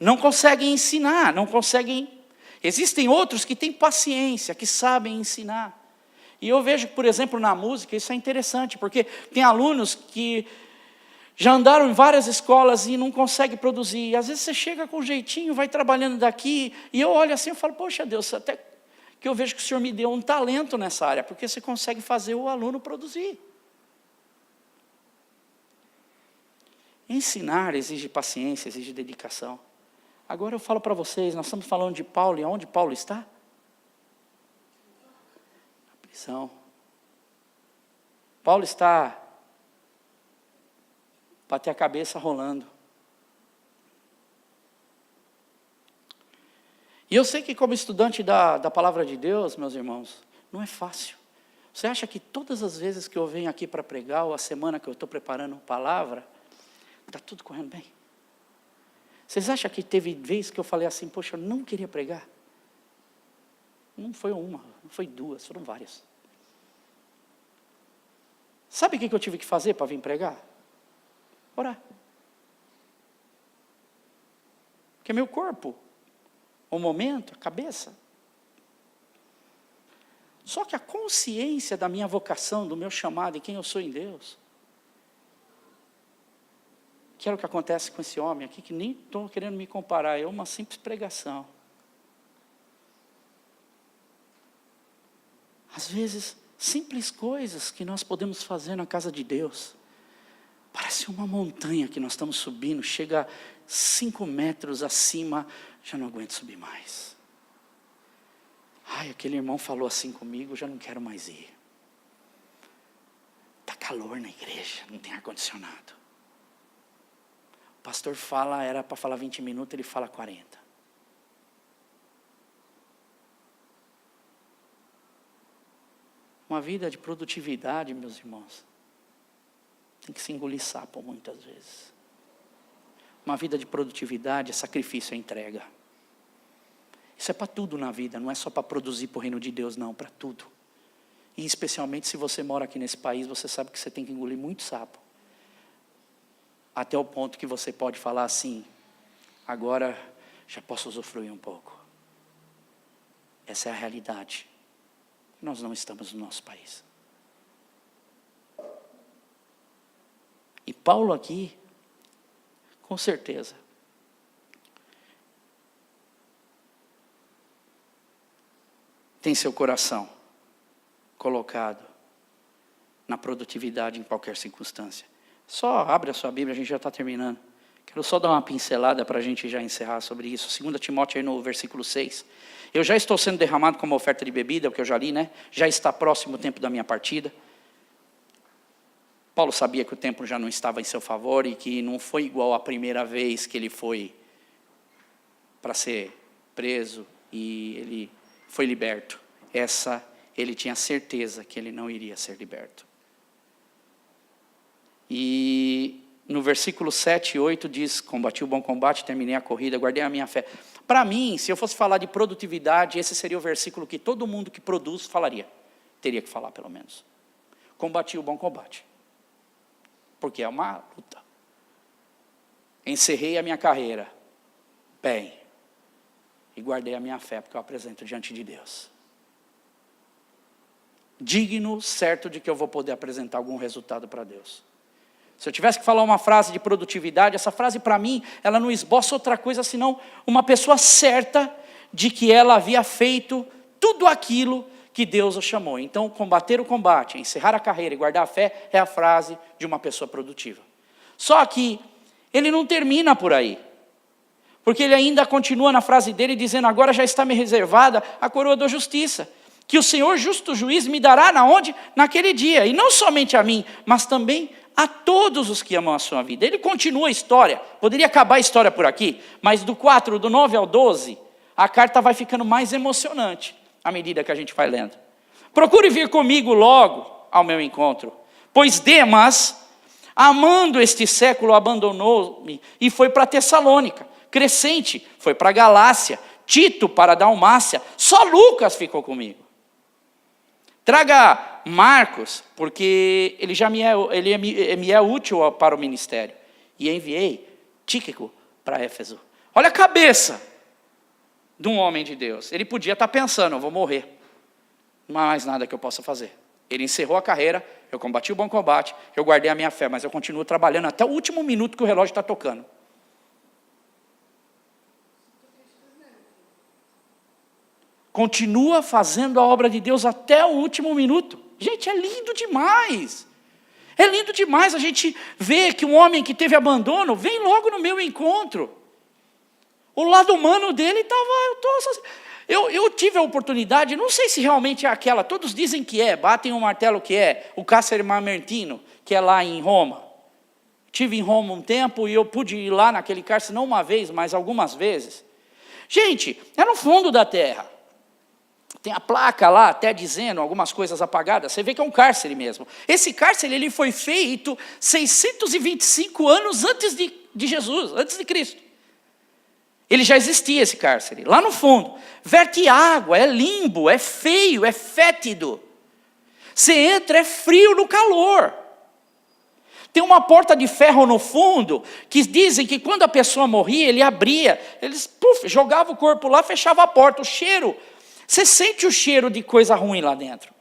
Não conseguem ensinar, não conseguem. Existem outros que têm paciência, que sabem ensinar. E eu vejo que, por exemplo, na música, isso é interessante, porque tem alunos que já andaram em várias escolas e não conseguem produzir. E às vezes você chega com um jeitinho, vai trabalhando daqui, e eu olho assim e falo, poxa Deus, até que eu vejo que o Senhor me deu um talento nessa área, porque você consegue fazer o aluno produzir. Ensinar exige paciência, exige dedicação. Agora eu falo para vocês, nós estamos falando de Paulo, e onde Paulo está? Na prisão. Paulo está para ter a cabeça rolando. E eu sei que como estudante da palavra de Deus, meus irmãos, não é fácil. Você acha que todas as vezes que eu venho aqui para pregar, ou a semana que eu estou preparando palavra, está tudo correndo bem? Vocês acham que teve vez que eu falei assim, poxa, eu não queria pregar? Não foi uma, não foi duas, foram várias. Sabe o que eu tive que fazer para vir pregar? Orar. Porque meu corpo, o momento, a cabeça. Só que a consciência da minha vocação, do meu chamado e quem eu sou em Deus, que era o que acontece com esse homem aqui, que nem estou querendo me comparar, é uma simples pregação. Às vezes, simples coisas que nós podemos fazer na casa de Deus, parece uma montanha que nós estamos subindo, chega 5 metros acima, já não aguento subir mais. Ai, aquele irmão falou assim comigo, já não quero mais ir. Está calor na igreja, não tem ar-condicionado. O pastor fala, era para falar 20 minutos, ele fala 40. Uma vida de produtividade, meus irmãos, tem que se engolir sapo muitas vezes. Uma vida de produtividade é sacrifício, é entrega. Isso é para tudo na vida, não é só para produzir para o reino de Deus, não, para tudo. E especialmente se você mora aqui nesse país, você sabe que você tem que engolir muito sapo. Até o ponto que você pode falar assim, agora já posso usufruir um pouco. Essa é a realidade. Nós não estamos no nosso país. E Paulo aqui, com certeza, tem seu coração colocado na produtividade em qualquer circunstância. Só abre a sua Bíblia, a gente já está terminando. Quero só dar uma pincelada para a gente já encerrar sobre isso. 2 Timóteo, aí no versículo 6. Eu já estou sendo derramado como oferta de bebida, o que eu já li, né? Já está próximo o tempo da minha partida. Paulo sabia que o tempo já não estava em seu favor e que não foi igual à primeira vez que ele foi para ser preso e ele foi liberto. Ele tinha certeza que ele não iria ser liberto. E no versículo 7 e 8 diz, combati o bom combate, terminei a corrida, guardei a minha fé. Para mim, se eu fosse falar de produtividade, esse seria o versículo que todo mundo que produz falaria. Teria que falar, pelo menos. Combati o bom combate. Porque é uma luta. Encerrei a minha carreira bem. E guardei a minha fé, porque eu apresento diante de Deus. Digno, certo de que eu vou poder apresentar algum resultado para Deus. Se eu tivesse que falar uma frase de produtividade, essa frase para mim, ela não esboça outra coisa senão uma pessoa certa de que ela havia feito tudo aquilo que Deus o chamou. Então, combater o combate, encerrar a carreira e guardar a fé é a frase de uma pessoa produtiva. Só que ele não termina por aí. Porque ele ainda continua na frase dele dizendo, agora já está me reservada a coroa da justiça, que o Senhor justo juiz me dará na onde? Naquele dia. E não somente a mim, mas também a todos os que amam a sua vida. Ele continua a história, poderia acabar a história por aqui, mas do 4, do 9 ao 12, a carta vai ficando mais emocionante à medida que a gente vai lendo. Procure vir comigo logo ao meu encontro, pois Demas, amando este século, abandonou-me e foi para Tessalônica. Crescente foi para Galácia, Tito para Dalmácia, só Lucas ficou comigo. Traga Marcos, porque ele me é útil para o ministério. E enviei Tíquico para Éfeso. Olha a cabeça de um homem de Deus. Ele podia estar pensando, eu vou morrer. Não há mais nada que eu possa fazer. Ele encerrou a carreira, eu combati o bom combate, eu guardei a minha fé, mas eu continuo trabalhando até o último minuto que o relógio está tocando. Continua fazendo a obra de Deus até o último minuto. Gente, é lindo demais. É lindo demais a gente ver que um homem que teve abandono vem logo no meu encontro. O lado humano dele estava... Eu tive a oportunidade, não sei se realmente é aquela, todos dizem que é, batem o martelo que é, o Cárcere Mamertino, que é lá em Roma. Estive em Roma um tempo e eu pude ir lá naquele cárcere, não uma vez, mas algumas vezes. Gente, é no fundo da terra. Tem a placa lá até dizendo algumas coisas apagadas. Você vê que é um cárcere mesmo. Esse cárcere ele foi feito 625 anos antes de Jesus, antes de Cristo. Ele já existia esse cárcere. Lá no fundo, verte água, é limbo, é feio, é fétido. Você entra, é frio no calor. Tem uma porta de ferro no fundo, que dizem que quando a pessoa morria, ele abria, eles jogavam o corpo lá, fechava a porta, o cheiro... Você sente o cheiro de coisa ruim lá dentro.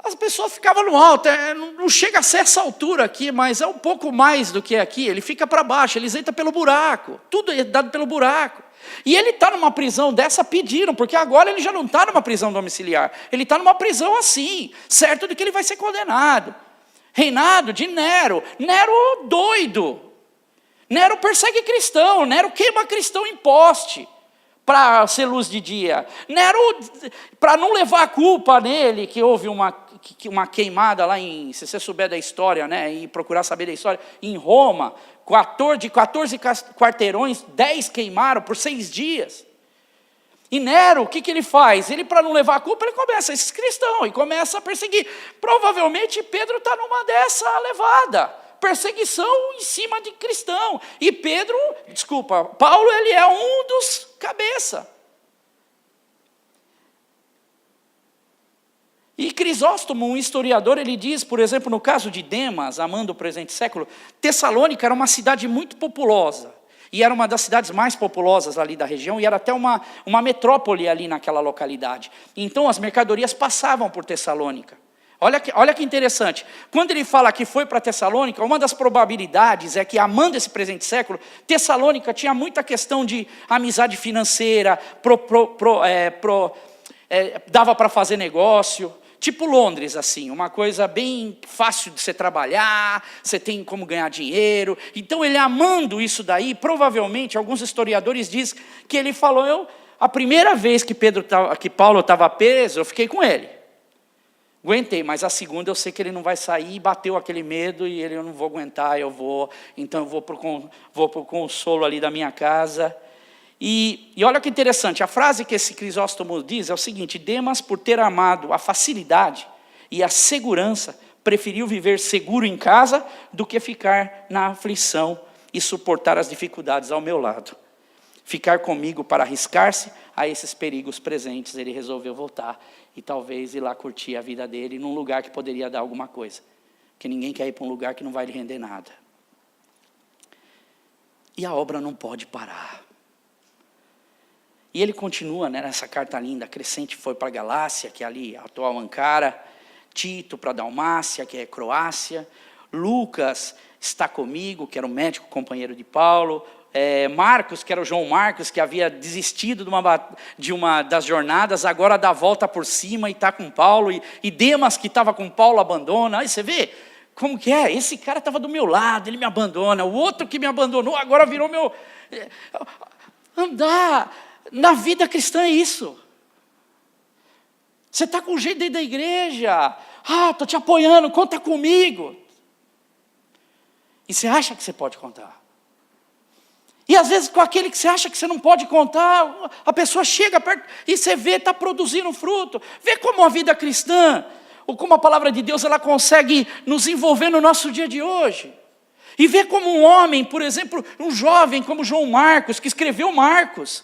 As pessoas ficavam no alto, não chega a ser essa altura aqui, mas é um pouco mais do que aqui. Ele fica para baixo, eles entram pelo buraco, tudo é dado pelo buraco. E ele está numa prisão dessa, pediram, porque agora ele já não está numa prisão domiciliar. Ele está numa prisão assim, certo de que ele vai ser condenado. Reinado de Nero, Nero doido. Nero persegue cristão, Nero queima cristão em poste. Para ser luz de dia. Nero, para não levar a culpa nele, que houve uma queimada lá se você souber da história, né, e procurar saber da história, em Roma, de 14 quarteirões, 10 queimaram por 6 dias. E Nero, o que ele faz? Ele, para não levar a culpa, ele começa, esses cristãos, e começa a perseguir. Provavelmente Pedro está numa dessa levada. perseguição em cima de cristão. E Paulo, ele é um dos cabeça. E Crisóstomo, um historiador, ele diz, por exemplo, no caso de Demas, amando o presente século, Tessalônica era uma cidade muito populosa. E era uma das cidades mais populosas ali da região, e era até uma metrópole ali naquela localidade. Então as mercadorias passavam por Tessalônica. Olha que interessante. Quando ele fala que foi para Tessalônica, uma das probabilidades é que, amando esse presente século, Tessalônica tinha muita questão de amizade financeira, dava para fazer negócio. Tipo Londres, assim, uma coisa bem fácil de você trabalhar, você tem como ganhar dinheiro. Então, ele amando isso daí, provavelmente, alguns historiadores dizem que ele falou, a primeira vez que Paulo estava preso, eu fiquei com ele. Aguentei, mas a segunda eu sei que ele não vai sair, bateu aquele medo, e eu não vou aguentar, então eu vou para o consolo ali da minha casa. E olha que interessante, a frase que esse Crisóstomo diz é o seguinte: Demas, por ter amado a facilidade e a segurança, preferiu viver seguro em casa do que ficar na aflição e suportar as dificuldades ao meu lado. Ficar comigo para arriscar-se a esses perigos presentes, ele resolveu voltar e talvez ir lá curtir a vida dele num lugar que poderia dar alguma coisa. Porque ninguém quer ir para um lugar que não vai lhe render nada. E a obra não pode parar. E ele continua, né, nessa carta linda. Crescente foi para a Galácia, que é ali a atual Ankara. Tito para a Dalmácia, que é Croácia. Lucas está comigo, que era o médico companheiro de Paulo. Marcos, que era o João Marcos, que havia desistido de uma das jornadas, agora dá a volta por cima e está com Paulo. E Demas, que estava com Paulo, abandona. Aí você vê como que é? Esse cara estava do meu lado, ele me abandona. O outro que me abandonou agora virou meu... Andar na vida cristã é isso. Você está com jeito dentro da igreja. Estou te apoiando, conta comigo. E você acha que você pode contar. E às vezes com aquele que você acha que você não pode contar, a pessoa chega perto e você vê, está produzindo fruto. Vê como a vida cristã, ou como a palavra de Deus, ela consegue nos envolver no nosso dia de hoje. E vê como um homem, por exemplo, um jovem como João Marcos, que escreveu Marcos.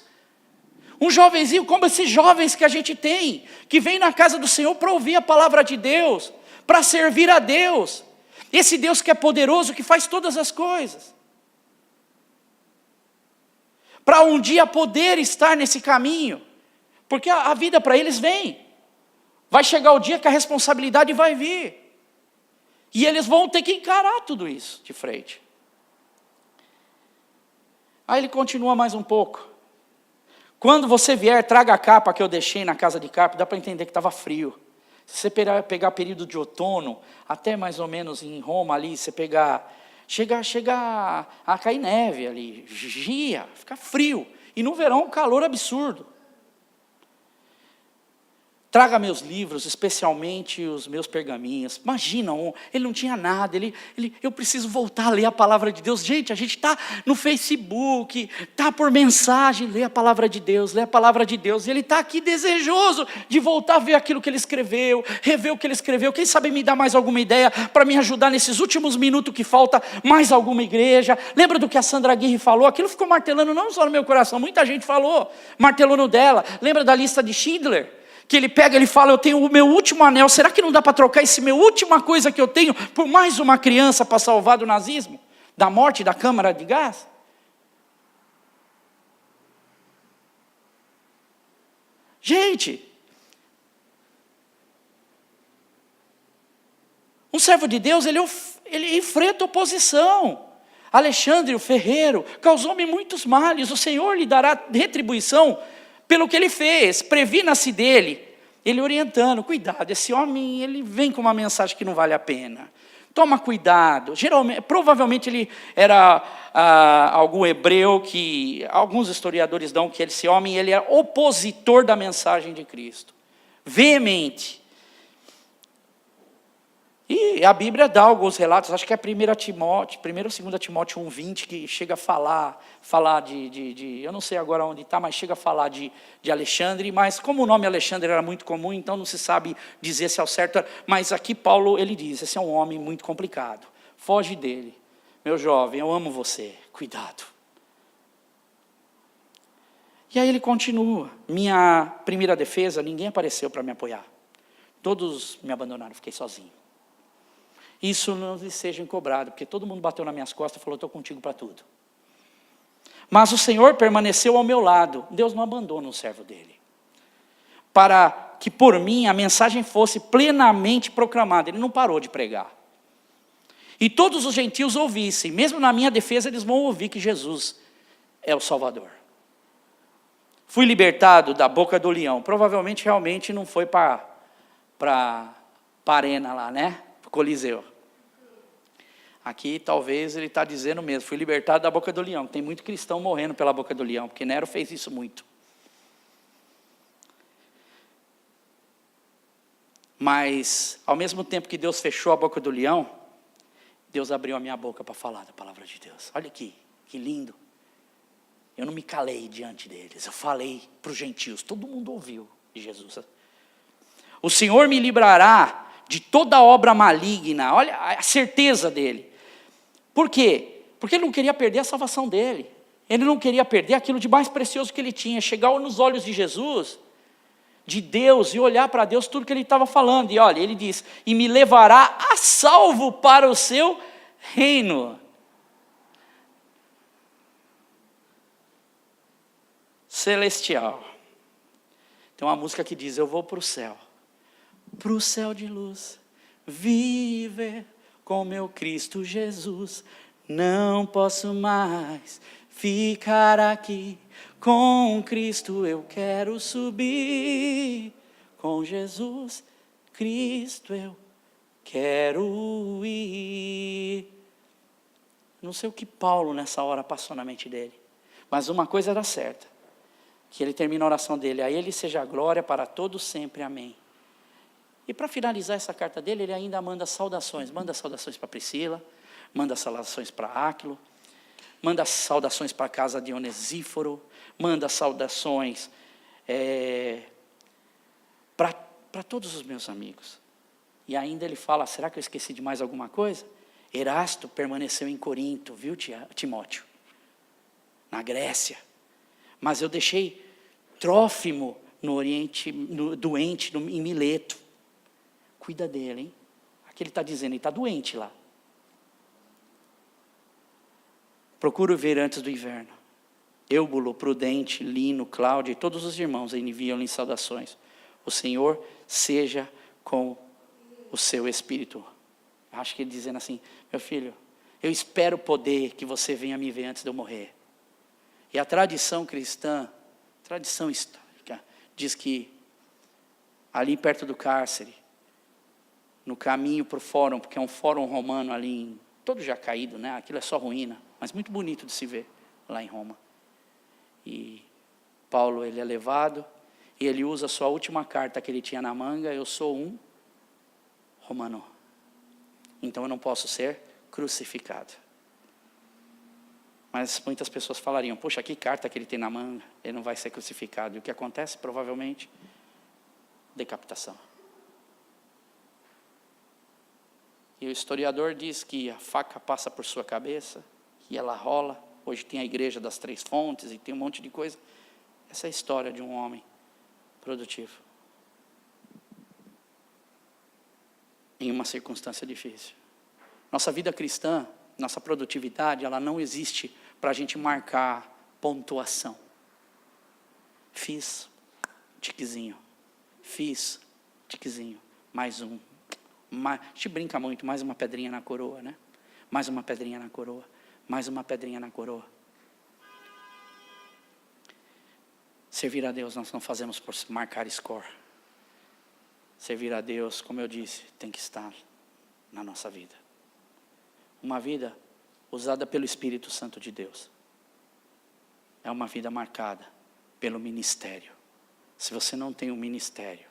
Um jovenzinho como esses jovens que a gente tem, que vem na casa do Senhor para ouvir a palavra de Deus, para servir a Deus. Esse Deus que é poderoso, que faz todas as coisas. Para um dia poder estar nesse caminho. Porque a vida para eles vem. Vai chegar o dia que a responsabilidade vai vir. E eles vão ter que encarar tudo isso de frente. Aí ele continua mais um pouco. Quando você vier, traga a capa que eu deixei na casa de Carpo. Dá para entender que estava frio. Se você pegar período de outono, até mais ou menos em Roma ali, você pegar... Chega a cair neve ali, gia, fica frio. E no verão, um calor absurdo. Traga meus livros, especialmente os meus pergaminhos. Imagina, ele não tinha nada. Eu preciso voltar a ler a palavra de Deus. Gente, a gente está no Facebook, está por mensagem, lê a palavra de Deus, lê a palavra de Deus. E ele está aqui desejoso de voltar a ver aquilo que ele escreveu, rever o que ele escreveu. Quem sabe me dá mais alguma ideia para me ajudar nesses últimos minutos que falta mais alguma igreja. Lembra do que a Sandra Aguirre falou? Aquilo ficou martelando não só no meu coração, muita gente falou, martelou no dela. Lembra da lista de Schindler? Que ele pega, ele fala, eu tenho o meu último anel, será que não dá para trocar esse meu última coisa que eu tenho por mais uma criança para salvar do nazismo? Da morte da câmara de gás? Gente, um servo de Deus, ele enfrenta oposição. Alexandre, o ferreiro, causou-me muitos males, o Senhor lhe dará retribuição pelo que ele fez, previna-se dele. Ele orientando, cuidado, esse homem, ele vem com uma mensagem que não vale a pena. Toma cuidado. Provavelmente ele era algum hebreu que, alguns historiadores dão que esse homem, ele é opositor da mensagem de Cristo. Veemente. E a Bíblia dá alguns relatos, acho que é 1 ou 2 Timóteo 1,20, que chega a falar de eu não sei agora onde está, mas chega a falar de Alexandre, mas como o nome Alexandre era muito comum, então não se sabe dizer se é o certo, mas aqui Paulo, ele diz, esse é um homem muito complicado, Foge dele. Meu jovem, eu amo você. Cuidado. E aí ele continua. Minha primeira defesa, ninguém apareceu para me apoiar. Todos me abandonaram, fiquei sozinho. Isso não lhe seja cobrado, porque todo mundo bateu nas minhas costas e falou, estou contigo para tudo. Mas o Senhor permaneceu ao meu lado. Deus não abandona o servo dele. Para que por mim a mensagem fosse plenamente proclamada. Ele não parou de pregar. E todos os gentios ouvissem. Mesmo na minha defesa, eles vão ouvir que Jesus é o Salvador. Fui libertado da boca do leão. Provavelmente, realmente, não foi para a arena lá, né? Para o Coliseu. Aqui, talvez, ele está dizendo mesmo. Fui libertado da boca do leão. Tem muito cristão morrendo pela boca do leão, porque Nero fez isso muito. Mas, ao mesmo tempo que Deus fechou a boca do leão, Deus abriu a minha boca para falar da palavra de Deus. Olha aqui, que lindo. Eu não me calei diante deles, eu falei para os gentios, todo mundo ouviu de Jesus. O Senhor me livrará de toda obra maligna, olha a certeza dele. Por quê? Porque ele não queria perder a salvação dele. Ele não queria perder aquilo de mais precioso que ele tinha, chegar nos olhos de Jesus, de Deus, e olhar para Deus tudo que ele estava falando. E olha, ele diz, e me levará a salvo para o seu reino. Celestial. Tem uma música que diz, eu vou para o céu de luz, viver com meu Cristo Jesus, não posso mais ficar aqui, com Cristo eu quero subir, com Jesus Cristo eu quero ir. Não sei o que Paulo nessa hora passou na mente dele, mas uma coisa era certa, que ele termina a oração dele, a ele seja a glória para todos sempre, amém. E para finalizar essa carta dele, ele ainda manda saudações para Priscila, manda saudações para Áquilo, manda saudações para a casa de Onesíforo, manda saudações para todos os meus amigos. E ainda ele fala, será que eu esqueci de mais alguma coisa? Erasto permaneceu em Corinto, viu, Timóteo? Na Grécia. Mas eu deixei Trófimo no Oriente, doente em Mileto. Cuida dele, hein? Aqui ele está dizendo, ele está doente lá. Procuro ver antes do inverno. Eubulo, Prudente, Lino, Cláudio e todos os irmãos enviam-lhe saudações. O Senhor seja com o seu espírito. Acho que ele dizendo assim, meu filho, eu espero poder que você venha me ver antes de eu morrer. E a tradição cristã, tradição histórica, diz que ali perto do cárcere, no caminho para o fórum, porque é um fórum romano ali, todo já caído, né? Aquilo é só ruína, mas muito bonito de se ver lá em Roma. E Paulo, ele é levado, e ele usa a sua última carta que ele tinha na manga, eu sou um romano, então eu não posso ser crucificado. Mas muitas pessoas falariam, poxa, que carta que ele tem na manga, ele não vai ser crucificado. E o que acontece? Provavelmente, decapitação. E o historiador diz que a faca passa por sua cabeça, e ela rola. Hoje tem a igreja das 3 fontes, e tem um monte de coisa. Essa é a história de um homem produtivo. Em uma circunstância difícil. Nossa vida cristã, nossa produtividade, ela não existe para a gente marcar pontuação. Fiz, tiquezinho. Fiz, tiquezinho. Mais um. A gente brinca muito, mais uma pedrinha na coroa, né? Mais uma pedrinha na coroa. Mais uma pedrinha na coroa. Servir a Deus nós não fazemos por marcar score. Servir a Deus, como eu disse, tem que estar na nossa vida. Uma vida usada pelo Espírito Santo de Deus. É uma vida marcada pelo ministério. Se você não tem um ministério,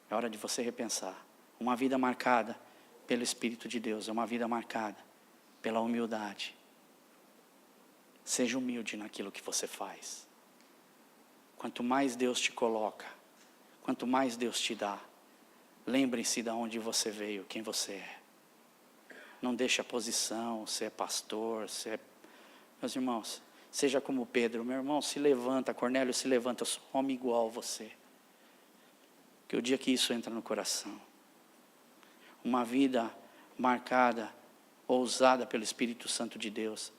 é hora de você repensar. Uma vida marcada pelo Espírito de Deus, é uma vida marcada pela humildade. Seja humilde naquilo que você faz. Quanto mais Deus te coloca, quanto mais Deus te dá, lembre-se de onde você veio, quem você é. Não deixe a posição, você é pastor, Meus irmãos, seja como Pedro. Meu irmão, se levanta, Cornélio, se levanta, eu sou um homem igual a você. Que o dia que isso entra no coração, uma vida marcada, ousada pelo Espírito Santo de Deus,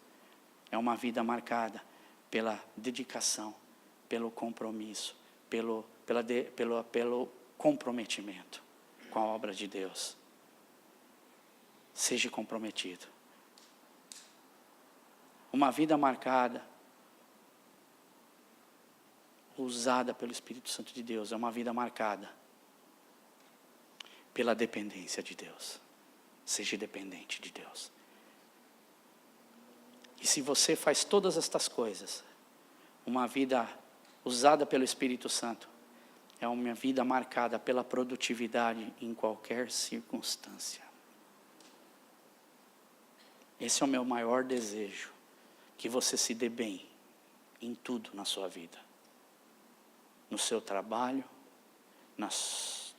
é uma vida marcada pela dedicação, pelo compromisso, pelo comprometimento com a obra de Deus. Seja comprometido. Uma vida marcada, usada pelo Espírito Santo de Deus, é uma vida marcada pela dependência de Deus. Seja dependente de Deus. E se você faz todas estas coisas, uma vida usada pelo Espírito Santo, é uma vida marcada pela produtividade em qualquer circunstância. Esse é o meu maior desejo, que você se dê bem em tudo na sua vida. No seu trabalho, nos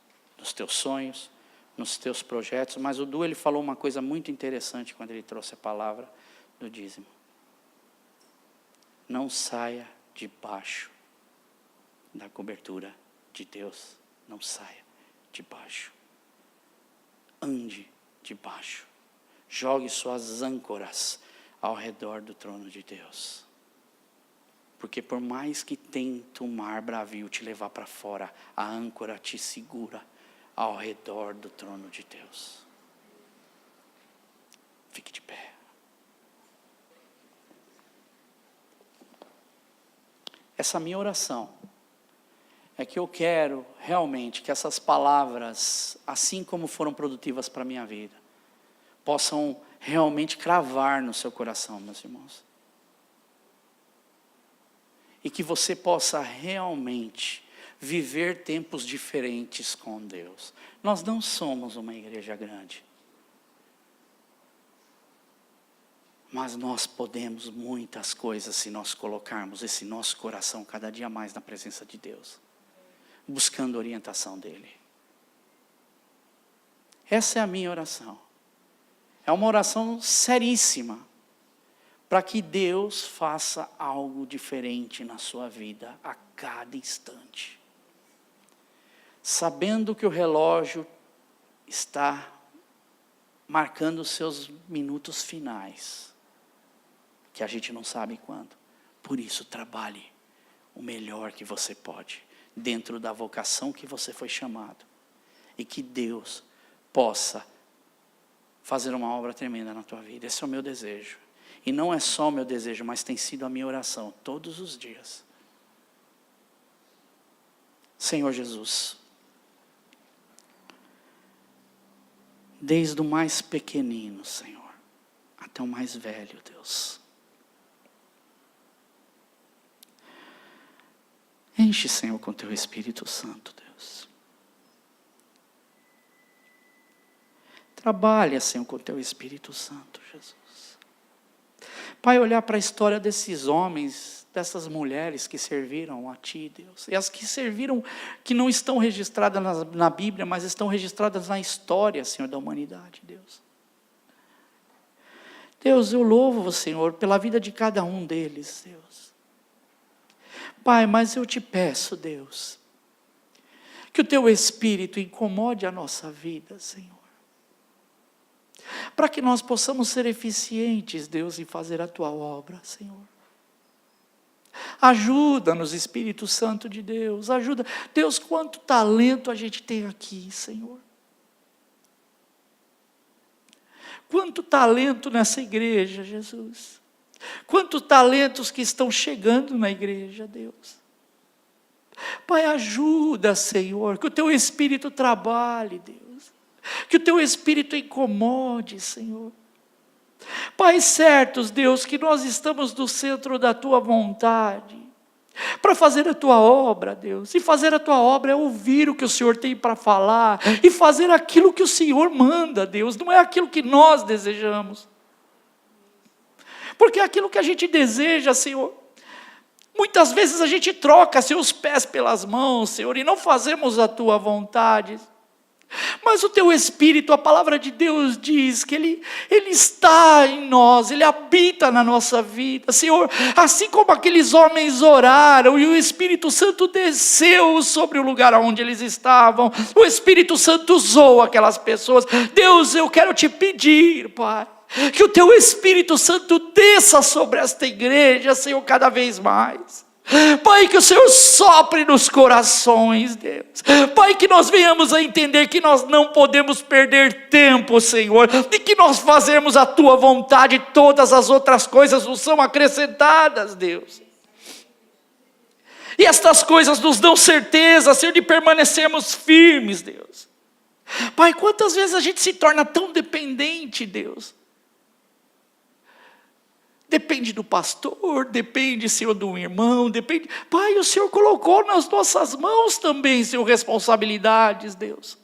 teus sonhos, nos teus projetos. Mas o Du, ele falou uma coisa muito interessante quando ele trouxe a palavra do dízimo. Não saia debaixo da cobertura de Deus. Não saia debaixo. Ande debaixo. Jogue suas âncoras ao redor do trono de Deus. Porque por mais que tente o mar bravio te levar para fora, a âncora te segura ao redor do trono de Deus. Fique de pé. Essa minha oração é que eu quero realmente que essas palavras, assim como foram produtivas para a minha vida, possam realmente cravar no seu coração, meus irmãos. E que você possa realmente viver tempos diferentes com Deus. Nós não somos uma igreja grande. Mas nós podemos muitas coisas se nós colocarmos esse nosso coração cada dia mais na presença de Deus. Buscando a orientação dEle. Essa é a minha oração. É uma oração seríssima, para que Deus faça algo diferente na sua vida a cada instante. Sabendo que o relógio está marcando os seus minutos finais, que a gente não sabe quando. Por isso, trabalhe o melhor que você pode, dentro da vocação que você foi chamado, e que Deus possa fazer uma obra tremenda na tua vida. Esse é o meu desejo. E não é só o meu desejo, mas tem sido a minha oração todos os dias. Senhor Jesus, desde o mais pequenino, Senhor, até o mais velho, Deus. Enche, Senhor, com teu Espírito Santo, Deus. Trabalha, Senhor, com o teu Espírito Santo, Jesus. Pai, olhar para a história desses homens, dessas mulheres que serviram a Ti, Deus. E as que serviram, que não estão registradas na Bíblia, mas estão registradas na história, Senhor, da humanidade, Deus. Deus, eu louvo, Senhor, pela vida de cada um deles, Deus. Pai, mas eu te peço, Deus, que o teu Espírito incomode a nossa vida, Senhor. Para que nós possamos ser eficientes, Deus, em fazer a tua obra, Senhor. Ajuda-nos, Espírito Santo de Deus, ajuda. Deus, quanto talento a gente tem aqui, Senhor. Quanto talento nessa igreja, Jesus. Quantos talentos que estão chegando na igreja, Deus. Pai, ajuda, Senhor, que o teu Espírito trabalhe, Deus. Que o teu Espírito incomode, Senhor. Pai, certos, Deus, que nós estamos no centro da tua vontade, para fazer a tua obra, Deus. E fazer a tua obra é ouvir o que o Senhor tem para falar, e fazer aquilo que o Senhor manda, Deus. Não é aquilo que nós desejamos. Porque é aquilo que a gente deseja, Senhor, muitas vezes a gente troca, Senhor, os pés pelas mãos, Senhor, e não fazemos a tua vontade. Mas o teu Espírito, a palavra de Deus diz que Ele está em nós, Ele habita na nossa vida. Senhor, assim como aqueles homens oraram e o Espírito Santo desceu sobre o lugar onde eles estavam, o Espírito Santo usou aquelas pessoas. Deus, eu quero te pedir, Pai, que o teu Espírito Santo desça sobre esta igreja, Senhor, cada vez mais. Pai, que o Senhor sopre nos corações, Deus. Pai, que nós venhamos a entender que nós não podemos perder tempo, Senhor, e que nós fazemos a Tua vontade, todas as outras coisas nos são acrescentadas, Deus. E estas coisas nos dão certeza, Senhor, de permanecermos firmes, Deus. Pai, quantas vezes a gente se torna tão dependente, Deus. Depende do pastor, depende, Senhor, do irmão, depende. Pai, o Senhor colocou nas nossas mãos também, Senhor, responsabilidades, Deus.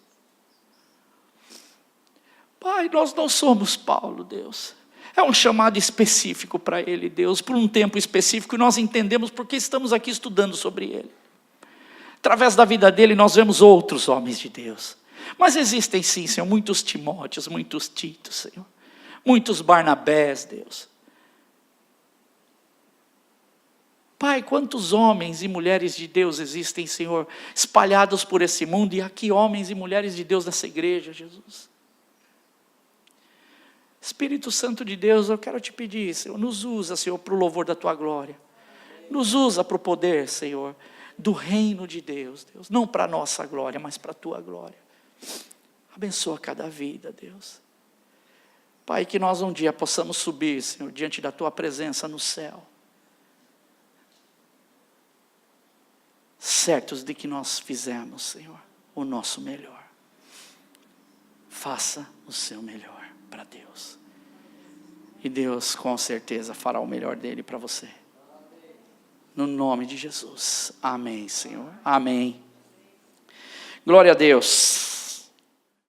Pai, nós não somos Paulo, Deus. É um chamado específico para ele, Deus, por um tempo específico, e nós entendemos porque estamos aqui estudando sobre ele. Através da vida dele, nós vemos outros homens de Deus. Mas existem sim, Senhor, muitos Timóteos, muitos Titos, Senhor. Muitos Barnabés, Deus. Pai, quantos homens e mulheres de Deus existem, Senhor, espalhados por esse mundo, e aqui homens e mulheres de Deus nessa igreja, Jesus. Espírito Santo de Deus, eu quero te pedir, Senhor, nos usa, Senhor, para o louvor da Tua glória. Nos usa para o poder, Senhor, do reino de Deus, Deus. Não para a nossa glória, mas para a Tua glória. Abençoa cada vida, Deus. Pai, que nós um dia possamos subir, Senhor, diante da Tua presença no céu. Certos de que nós fizemos, Senhor, o nosso melhor. Faça o seu melhor para Deus. E Deus com certeza fará o melhor dele para você. No nome de Jesus. Amém, Senhor. Amém. Glória a Deus.